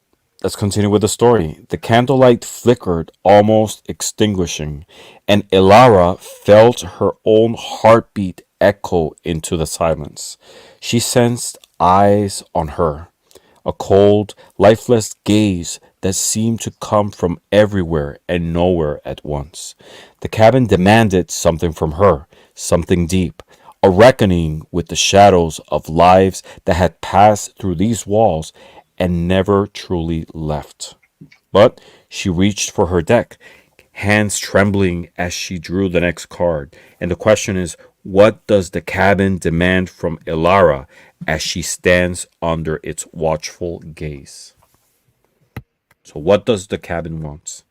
let's continue with the story. The candlelight flickered, almost extinguishing, and Ilara felt her own heartbeat echo into the silence. She sensed eyes on her, a cold, lifeless gaze that seemed to come from everywhere and nowhere at once. The cabin demanded something from her, something deep, a reckoning with the shadows of lives that had passed through these walls and never truly left. But she reached for her deck, hands trembling as she drew the next card. And the question is, what does the cabin demand from Ilara as she stands under its watchful gaze? So, what does the cabin want?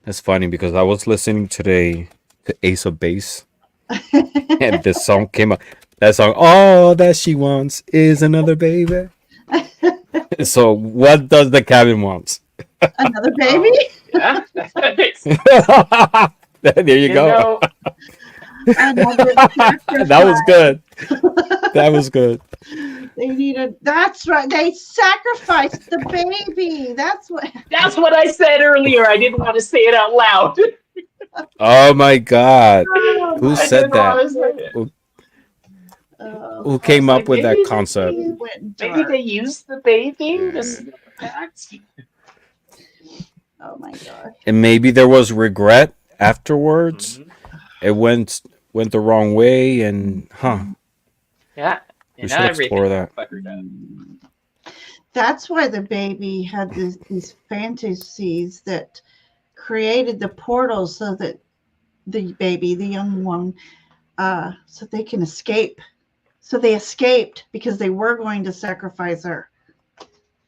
That's funny because I was listening today to Ace of Base and this song came up. That song, all that she wants is another baby. So, what does the cabin want? Another baby? Oh, yeah. There you You go. know, Another That was sacrifice. good. That was good. They needed. That's right. They sacrificed the baby. That's what. that's what I said earlier. I didn't want to say it out loud. Oh my God. Oh Who I my said didn't want that? to say it. Who, Oh, who I was came up like, with that maybe concept? went maybe dark. they used the baby to snap back. Oh my gosh. And maybe there was regret afterwards. Hmm. It went the wrong way, and Yeah, we and should now explore everything's that. buttered up. That's why the baby had these fantasies that created the portal so that the baby, the young one, so they can escape. So they escaped because they were going to sacrifice her.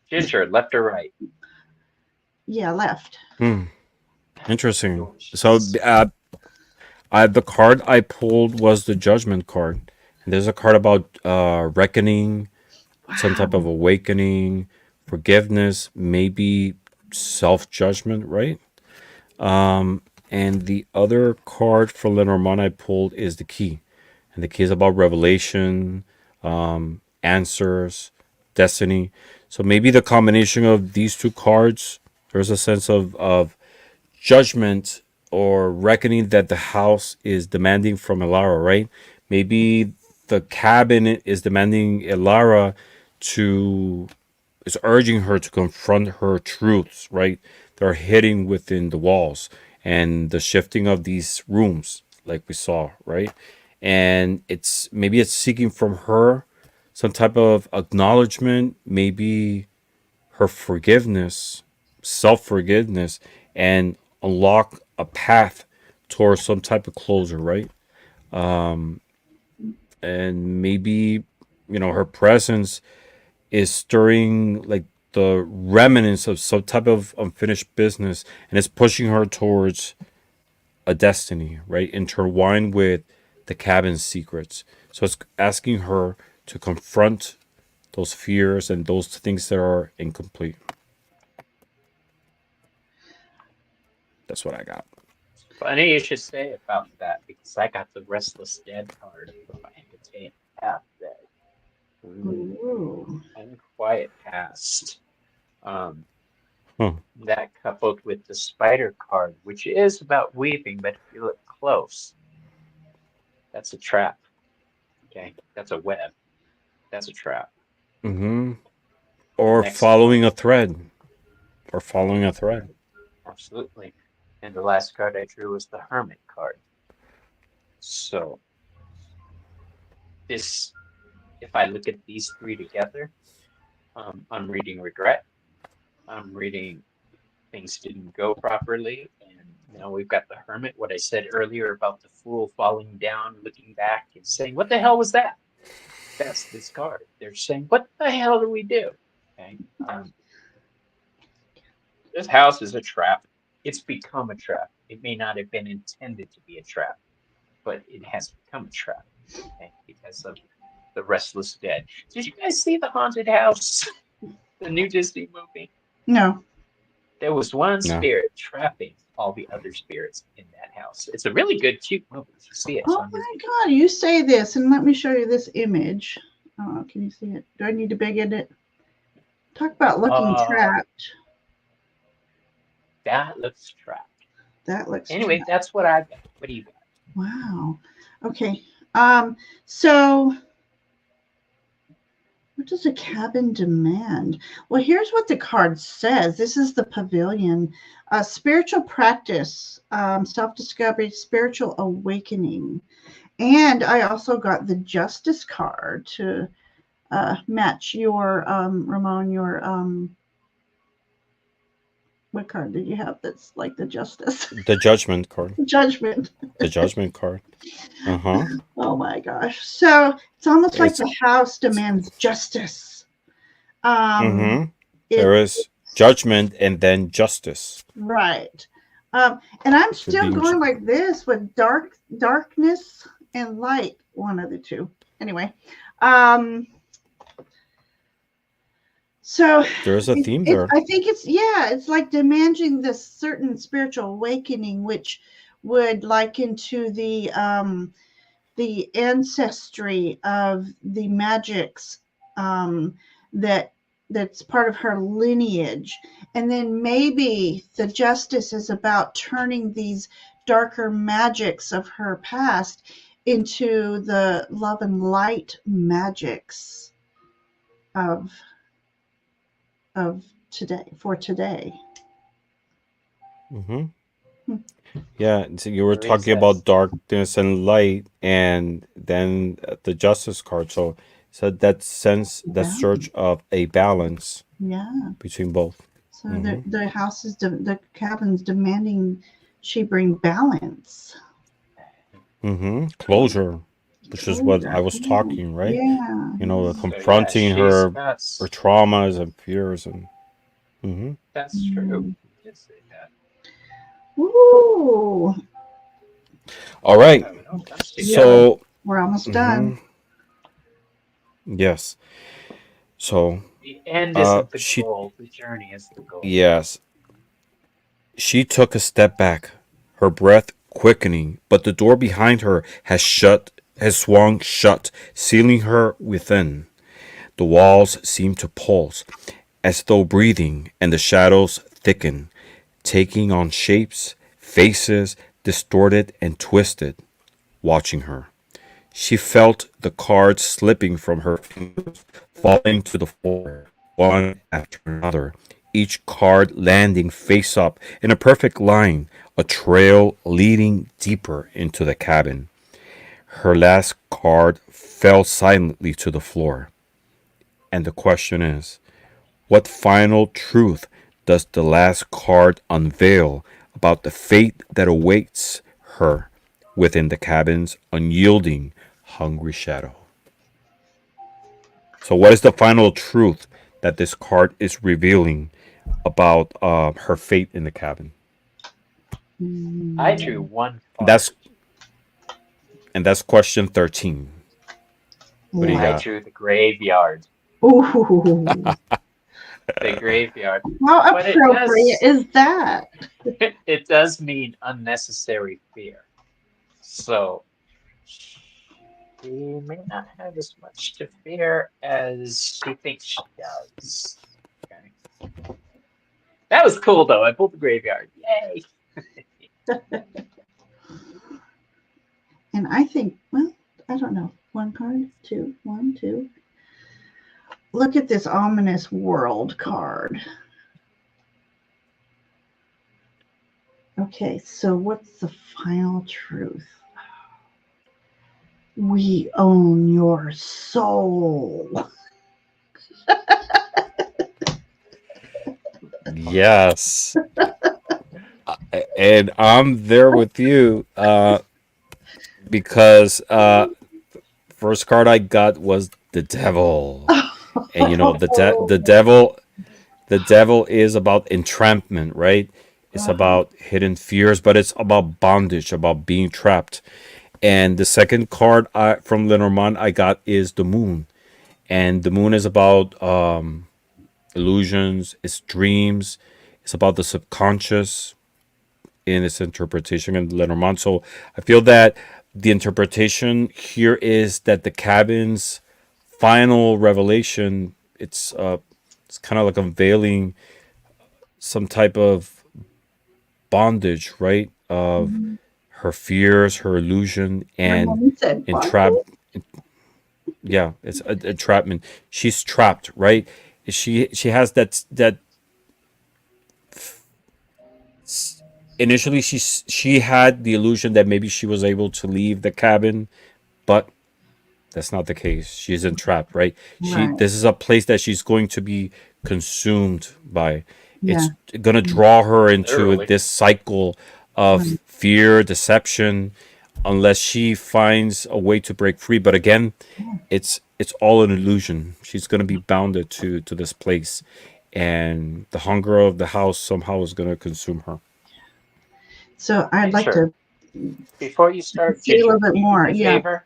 Ginger, left or right? Yeah, left. Hmm. Interesting. So So, she's the card I pulled was the Judgment card, and there's a card about reckoning, some type of Wow. awakening, forgiveness, maybe self judgment, right? And the other card for Lenormand I pulled is the key. And the key is about revelation, answers, destiny. So maybe the combination of these two cards, there's a sense of judgment or reckoning that the house is demanding from Elara, right? Maybe the cabin is demanding Elara to is urging her to confront her truths, right? They're hitting within the walls and the shifting of these rooms, like we saw, right? And it's seeking from her some type of acknowledgement, maybe her forgiveness, self forgiveness, and unlock a path towards some type of closure, right? And maybe, her presence is stirring like the remnants of some type of unfinished business, and it's pushing her towards a destiny, right? Intertwined with the cabin's secrets. So it's asking her to confront those fears and those things that are incomplete. That's what I got. funny you should say about that because I got the Restless Dead card from my entertainment path deck. Ooh, Ooh. unquiet past. Um, Huh. that coupled with the spider card, which is about weaving, but if you look close, that's a trap. Okay, that's a web. That's a trap. Mm-hmm. The Or next following one, a thread. Or following a thread. absolutely. And the last card I drew was the Hermit card. So this, if I look at these three together, I'm reading regret. I'm reading things didn't go properly, and now we've got the Hermit. What I said earlier about the Fool falling down, looking back, and saying, "What the hell was that?" That's this card. They're saying, "What the hell do we do?" Okay. This house is a trap. It's become a trap. It may not have been intended to be a trap, but it has become a trap, okay, because of the Restless Dead. Did you guys see the Haunted House, the new Disney movie? No. There was one No. spirit trapping all the other spirits in that house. It's a really good, cute movie. You see it. It's Oh on my Disney. God. You say this, and let me show you this image. Oh, can you see it? Do I need to big edit? Talk about looking Uh, trapped. that looks trapped. That looks Anyway, trapped. that's what I got. What do you got? Wow. Okay. So what does a cabin demand? Well, here's what the card says. This is the pavilion. Spiritual practice, self discovery, spiritual awakening. And I also got the justice card to match your, Ramon, your, what card did you have that's like the justice? The Judgment card. Judgment. The Judgment card. Uh-huh. Oh my gosh. So it's almost like It's the house demands justice. Um, mm-hmm. There it is judgment and then justice. Right. And I'm So still being going like this with darkness and light, one of the two. Anyway, um, so there's a theme it, there. I think it's like demanding this certain spiritual awakening, which would liken to the ancestry of the magics that that's part of her lineage, and then maybe the justice is about turning these darker magics of her past into the love and light magics of of today, for today. Mm-hmm. Hmm. Yeah, so you were There is talking that. about darkness and light, and then the Justice card. So that sense, that search Balance. of a balance Yeah. between both. So Mm-hmm. the house is the cabin's demanding she bring balance. Mm-hmm. Closure, which is what I Closure. was talking, right? Yeah. You know, So yeah, confronting her her that's traumas and fears and. Mm-hmm. true. Mm. You did say that. Ooh. All right. Terminal Yeah. investigation. So, We're almost mm-hmm. done. Yes. So, The end isn't the she goal. The journey is the goal. yes, she took a step back, her breath quickening, but the door behind her has swung shut, sealing her within. The walls seemed to pulse, as though breathing, and the shadows thicken, taking on shapes, faces, distorted and twisted, watching her. She felt the cards slipping from her fingers, falling to the floor, one after another, each card landing face up in a perfect line, a trail leading deeper into the cabin. Her last card fell silently to the floor. And the question is, what final truth does the last card unveil about the fate that awaits her within the cabin's unyielding, hungry shadow? So, what is the final truth that this card is revealing about her fate in the cabin? I drew Mm. one That's card. that's question 13. What do you Yeah. I got? drew the graveyard. Ooh. The graveyard. How But it appropriate does is that? it does mean unnecessary fear. So she may not have as much to fear as she thinks she does. Okay. That was cool though. I pulled the graveyard. Yay! And I think, well, I don't know. One card, two, one, two. Look at this ominous world card. Okay, so what's the final truth? We own your soul. Yes. And I'm there with you because first card I got was the devil. And you know the devil is about entrampment, right? It's about hidden fears, but it's about bondage, about being trapped. And the second card from Lenormand I got is the moon, and the moon is about illusions, it's dreams, it's about the subconscious in its interpretation in Lenormand. So I feel that the interpretation here is that the cabin's final revelation, it's kind of like unveiling some type of bondage, right? Of her fears, her illusion, and Ramon said entrap. bondage. Yeah, it's a entrapment. She's trapped, right? She has that. Initially, she had the illusion that maybe she was able to leave the cabin, but that's not the case. She's entrapped, right? Right. This is a place that she's going to be consumed by. Yeah. It's going to draw her into Literally. this cycle of Right. fear, deception, unless she finds a way to break free. But again, it's all an illusion. She's going to be bounded to this place, and the hunger of the house somehow is going to consume her. So I'd like Ginger, to before you start, see a Ginger, little can bit you do more. me a Yeah. favor?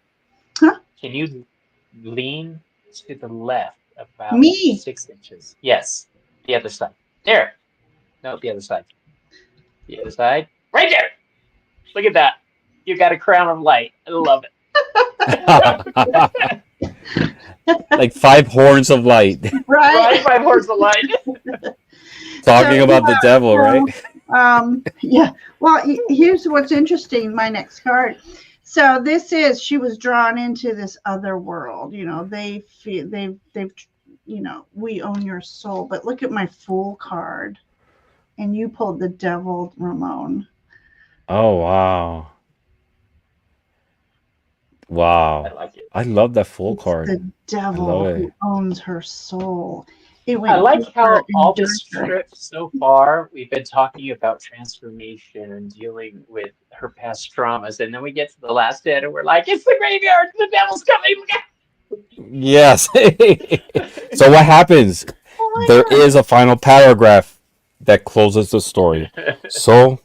Huh? Can you lean to the left about Me. 6 inches? Yes, the other side. There. No, the other side. The other side. Right there. Look at that. You got a crown of light. I love it. Like five horns of light. Right. Right, 5 horns of light. So Talking about the devil, right? so yeah. Well, here's what's interesting. My next card. So this is she was drawn into this other world. You know, they feel they've you know, we own your soul. But look at my Fool card. and you pulled the devil, Ramon. Oh wow. I Wow. like it. I love that full It's card. the I love devil it. who owns her soul. It I went like deeper how all and this darker. trip so far we've been talking about transformation and dealing with her past traumas, and then we get to the last end and we're like, it's the graveyard, the devil's coming. Yes. So what happens? There Oh is a final paragraph that closes the story. So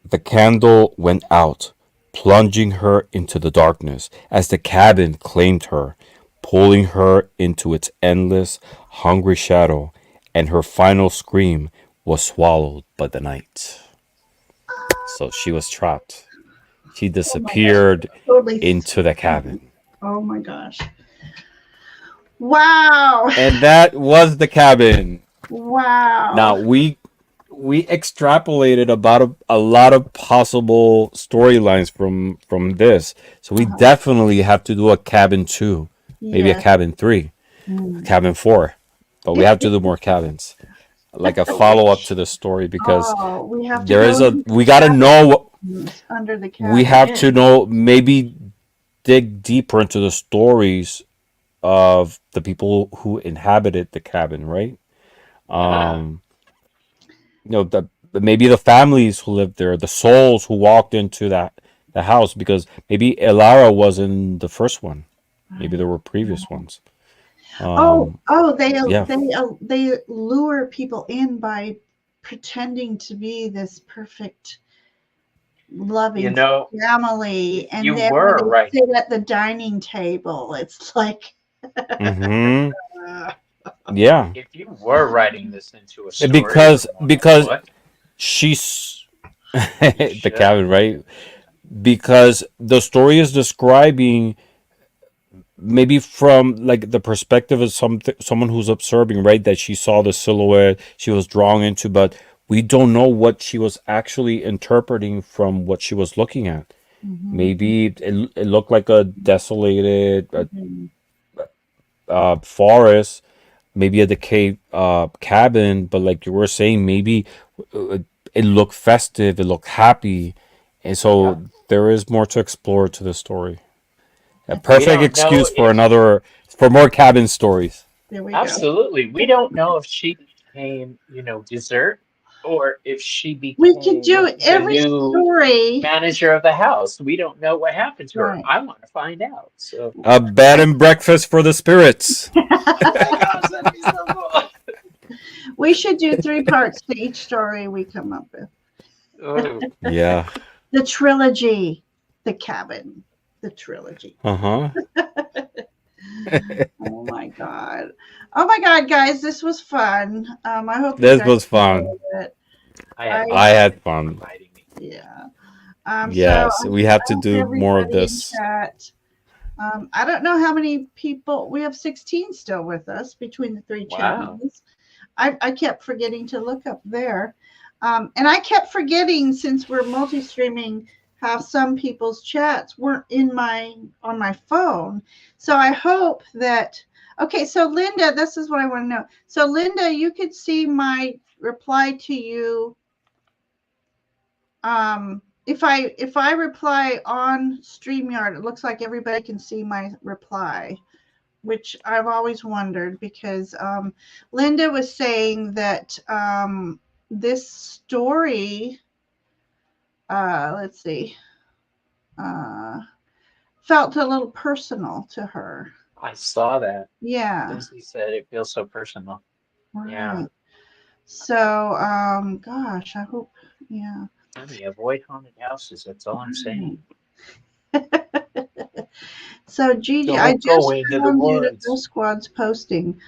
the candle went out, plunging her into the darkness as the cabin claimed her, pulling her into its endless, hungry shadow, and her final scream was swallowed by the night. So she was trapped. She my gosh. disappeared Totally. into the cabin. Oh my gosh. Wow. And that was the cabin. Wow. Now we extrapolated about a lot of possible storylines from this. So we definitely have to do a cabin 2, maybe a Yes. cabin 3, a Mm. cabin 4. But we have to do more cabins. Like a So follow up to which the story because Oh, we have to there go is a into we got to know cabins under the we cabin. have to know maybe dig deeper into the stories of the people who inhabited the cabin, right? yeah. Um the maybe the families who lived there, the souls who walked into the house, because maybe Elara was in the first one, maybe Right. there were previous ones. Oh, oh, Yeah. they lure people in by pretending to be this perfect, You loving know, family, and you then when were they right. sit at the dining table, it's like, Mm-hmm. uh, Yeah. If you were writing this into a story, Ramona, Because what she's you the should. cabin, right? Because the story is describing maybe from like the perspective of someone who's observing, right, that she saw the silhouette she was drawn into, but we don't know what she was actually interpreting from what she was looking at. mhm, Maybe it looked like a desolated mhm. forest, maybe a decayed cabin, but like you were saying, maybe uh, it looked festive, it looked happy, and Yeah. so there is more to explore to the story. A I think We perfect don't know excuse if for more cabin stories. there we go. absolutely. We don't know if she became, dessert or if she We could became do the every new story. manager of the house. We don't know what happened to her. Right. I want to find out. So, A bed and breakfast for the spirits. oh my gosh, that'd be so cool. We should do 3 parts to each story we come up with. Oh, Yeah. The trilogy, the cabin, the trilogy. Uh huh. Oh my god. Oh my god, guys, this was fun. I hope you This guys was fun. enjoyed it. I I had I fun. Thank had you for fun. inviting me. Yeah. So Yes, we have I to hope do more of everybody in this. chat. I don't know how many people we have 16 still with us between the 3 Wow. channels. I kept forgetting to look up there. And I kept forgetting since we're multi-streaming how some people's chats weren't in my on my phone. So I hope that okay, so Linda, this is what I want to know. So Linda, you could see my reply to you if I reply on StreamYard, it looks like everybody can see my reply, which I've always wondered because Linda was saying that this story, let's see, uh, felt a little personal to her. I saw that. Yeah, Lindsay said it feels so personal. Yeah. right. So, gosh, I hope, yeah. Honey, avoid haunted houses. That's all I'm Right. saying. So, Gigi, I Don't go just into the found you the woods. Ghost Squad's posting.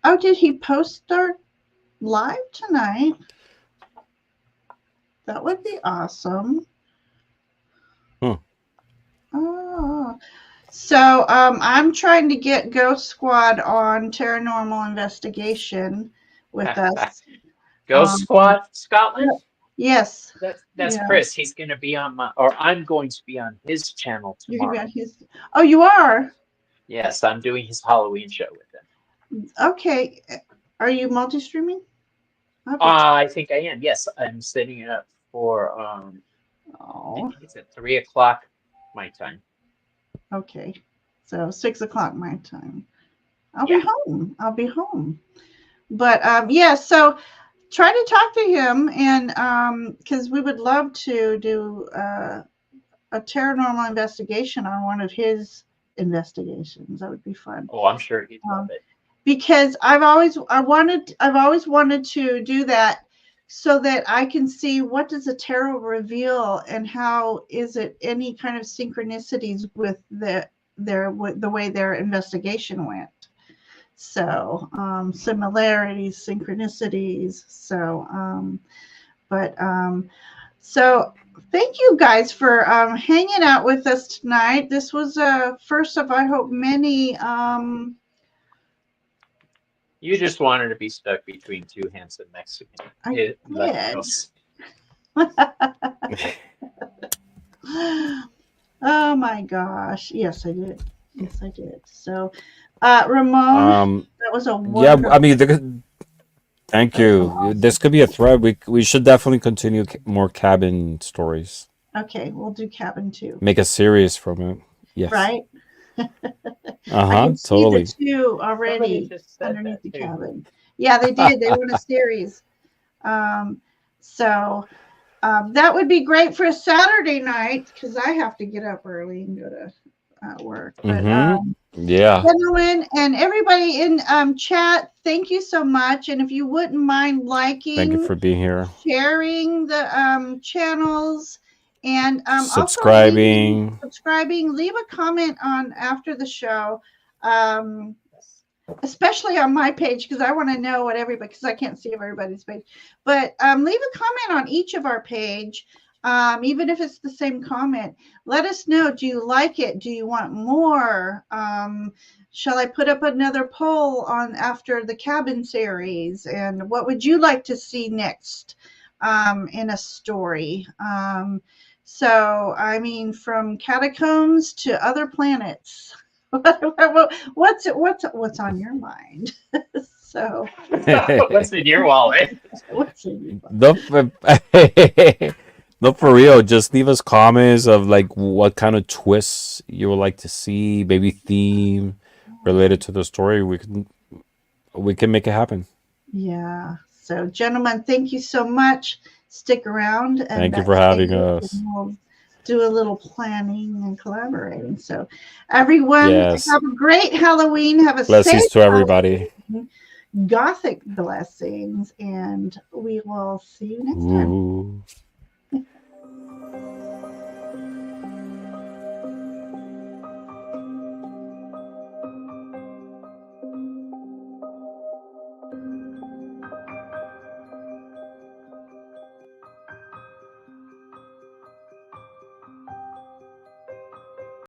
Oh, did he post our live tonight? That would be awesome. Huh. Oh. So I'm trying to get Ghost Squad on Tarotnormal Investigation with us. Ghost Squad Scotland? Yes. That's Yeah. Chris. He's gonna be on my or I'm going to be on his channel You're gonna be tomorrow. on his. Oh, you are. Yes, I'm doing his Halloween show with him. Okay. Are you multi-streaming? I think I am. Yes, I'm setting it up for I Oh, think it's at 3 o'clock my time. okay. So 6 o'clock my time. I'll be Yeah. home. I'll be home. But yeah, so try to talk to him, and because we would love to do a paranormal investigation on one of his investigations. That would be fun. Oh, I'm sure he'd love Um, it. because I've always wanted to do that so that I can see what does the tarot reveal and how is it any kind of synchronicities with the way their investigation went. So similarities, synchronicities. So thank you guys for hanging out with us tonight. This was first of I hope many. You just wanted to be stuck between two handsome Mexicans. I Latinos. Oh my gosh! Yes, I did. Yes, I did. So, Ramon, that was a Yeah, wonderful. I mean, thank you. This could be a thread. We should definitely continue more cabin stories. Okay, we'll do cabin 2. Make a series from it. Yes. Right? I Uh-huh. can see the Totally. 2 Somebody already just said underneath that the too. cabin. Yeah, they did. They want a series. So that would be great for a Saturday night because I have to get up early and go to work. But Yeah. gentlemen and everybody in chat, thank you so much. And if you wouldn't mind Thank you liking, for being here. sharing the channels, and also Subscribing. subscribing, leave a comment on after the show. Especially on my page because I want to know what everybody because I can't see everybody's page. But leave a comment on each of our page, even if it's the same comment. Let us know. Do you like it? Do you want more? Shall I put up another poll on after the cabin series? And what would you like to see next in a story? So I mean, from catacombs to other planets. What's on your mind? So What's in your wallet? what's in your mind? No, for real. Just leave us comments of like what kind of twists you would like to see, maybe theme related to the story. We can make it happen. Yeah. So gentlemen, thank you so much. Stick around and Thank you for stay having here, and us. we'll do a little planning and collaborating. So everyone Yes. have a great Halloween. Have a Blessings safe to everybody. Halloween. Gothic blessings, and we will see you next time. Ooh.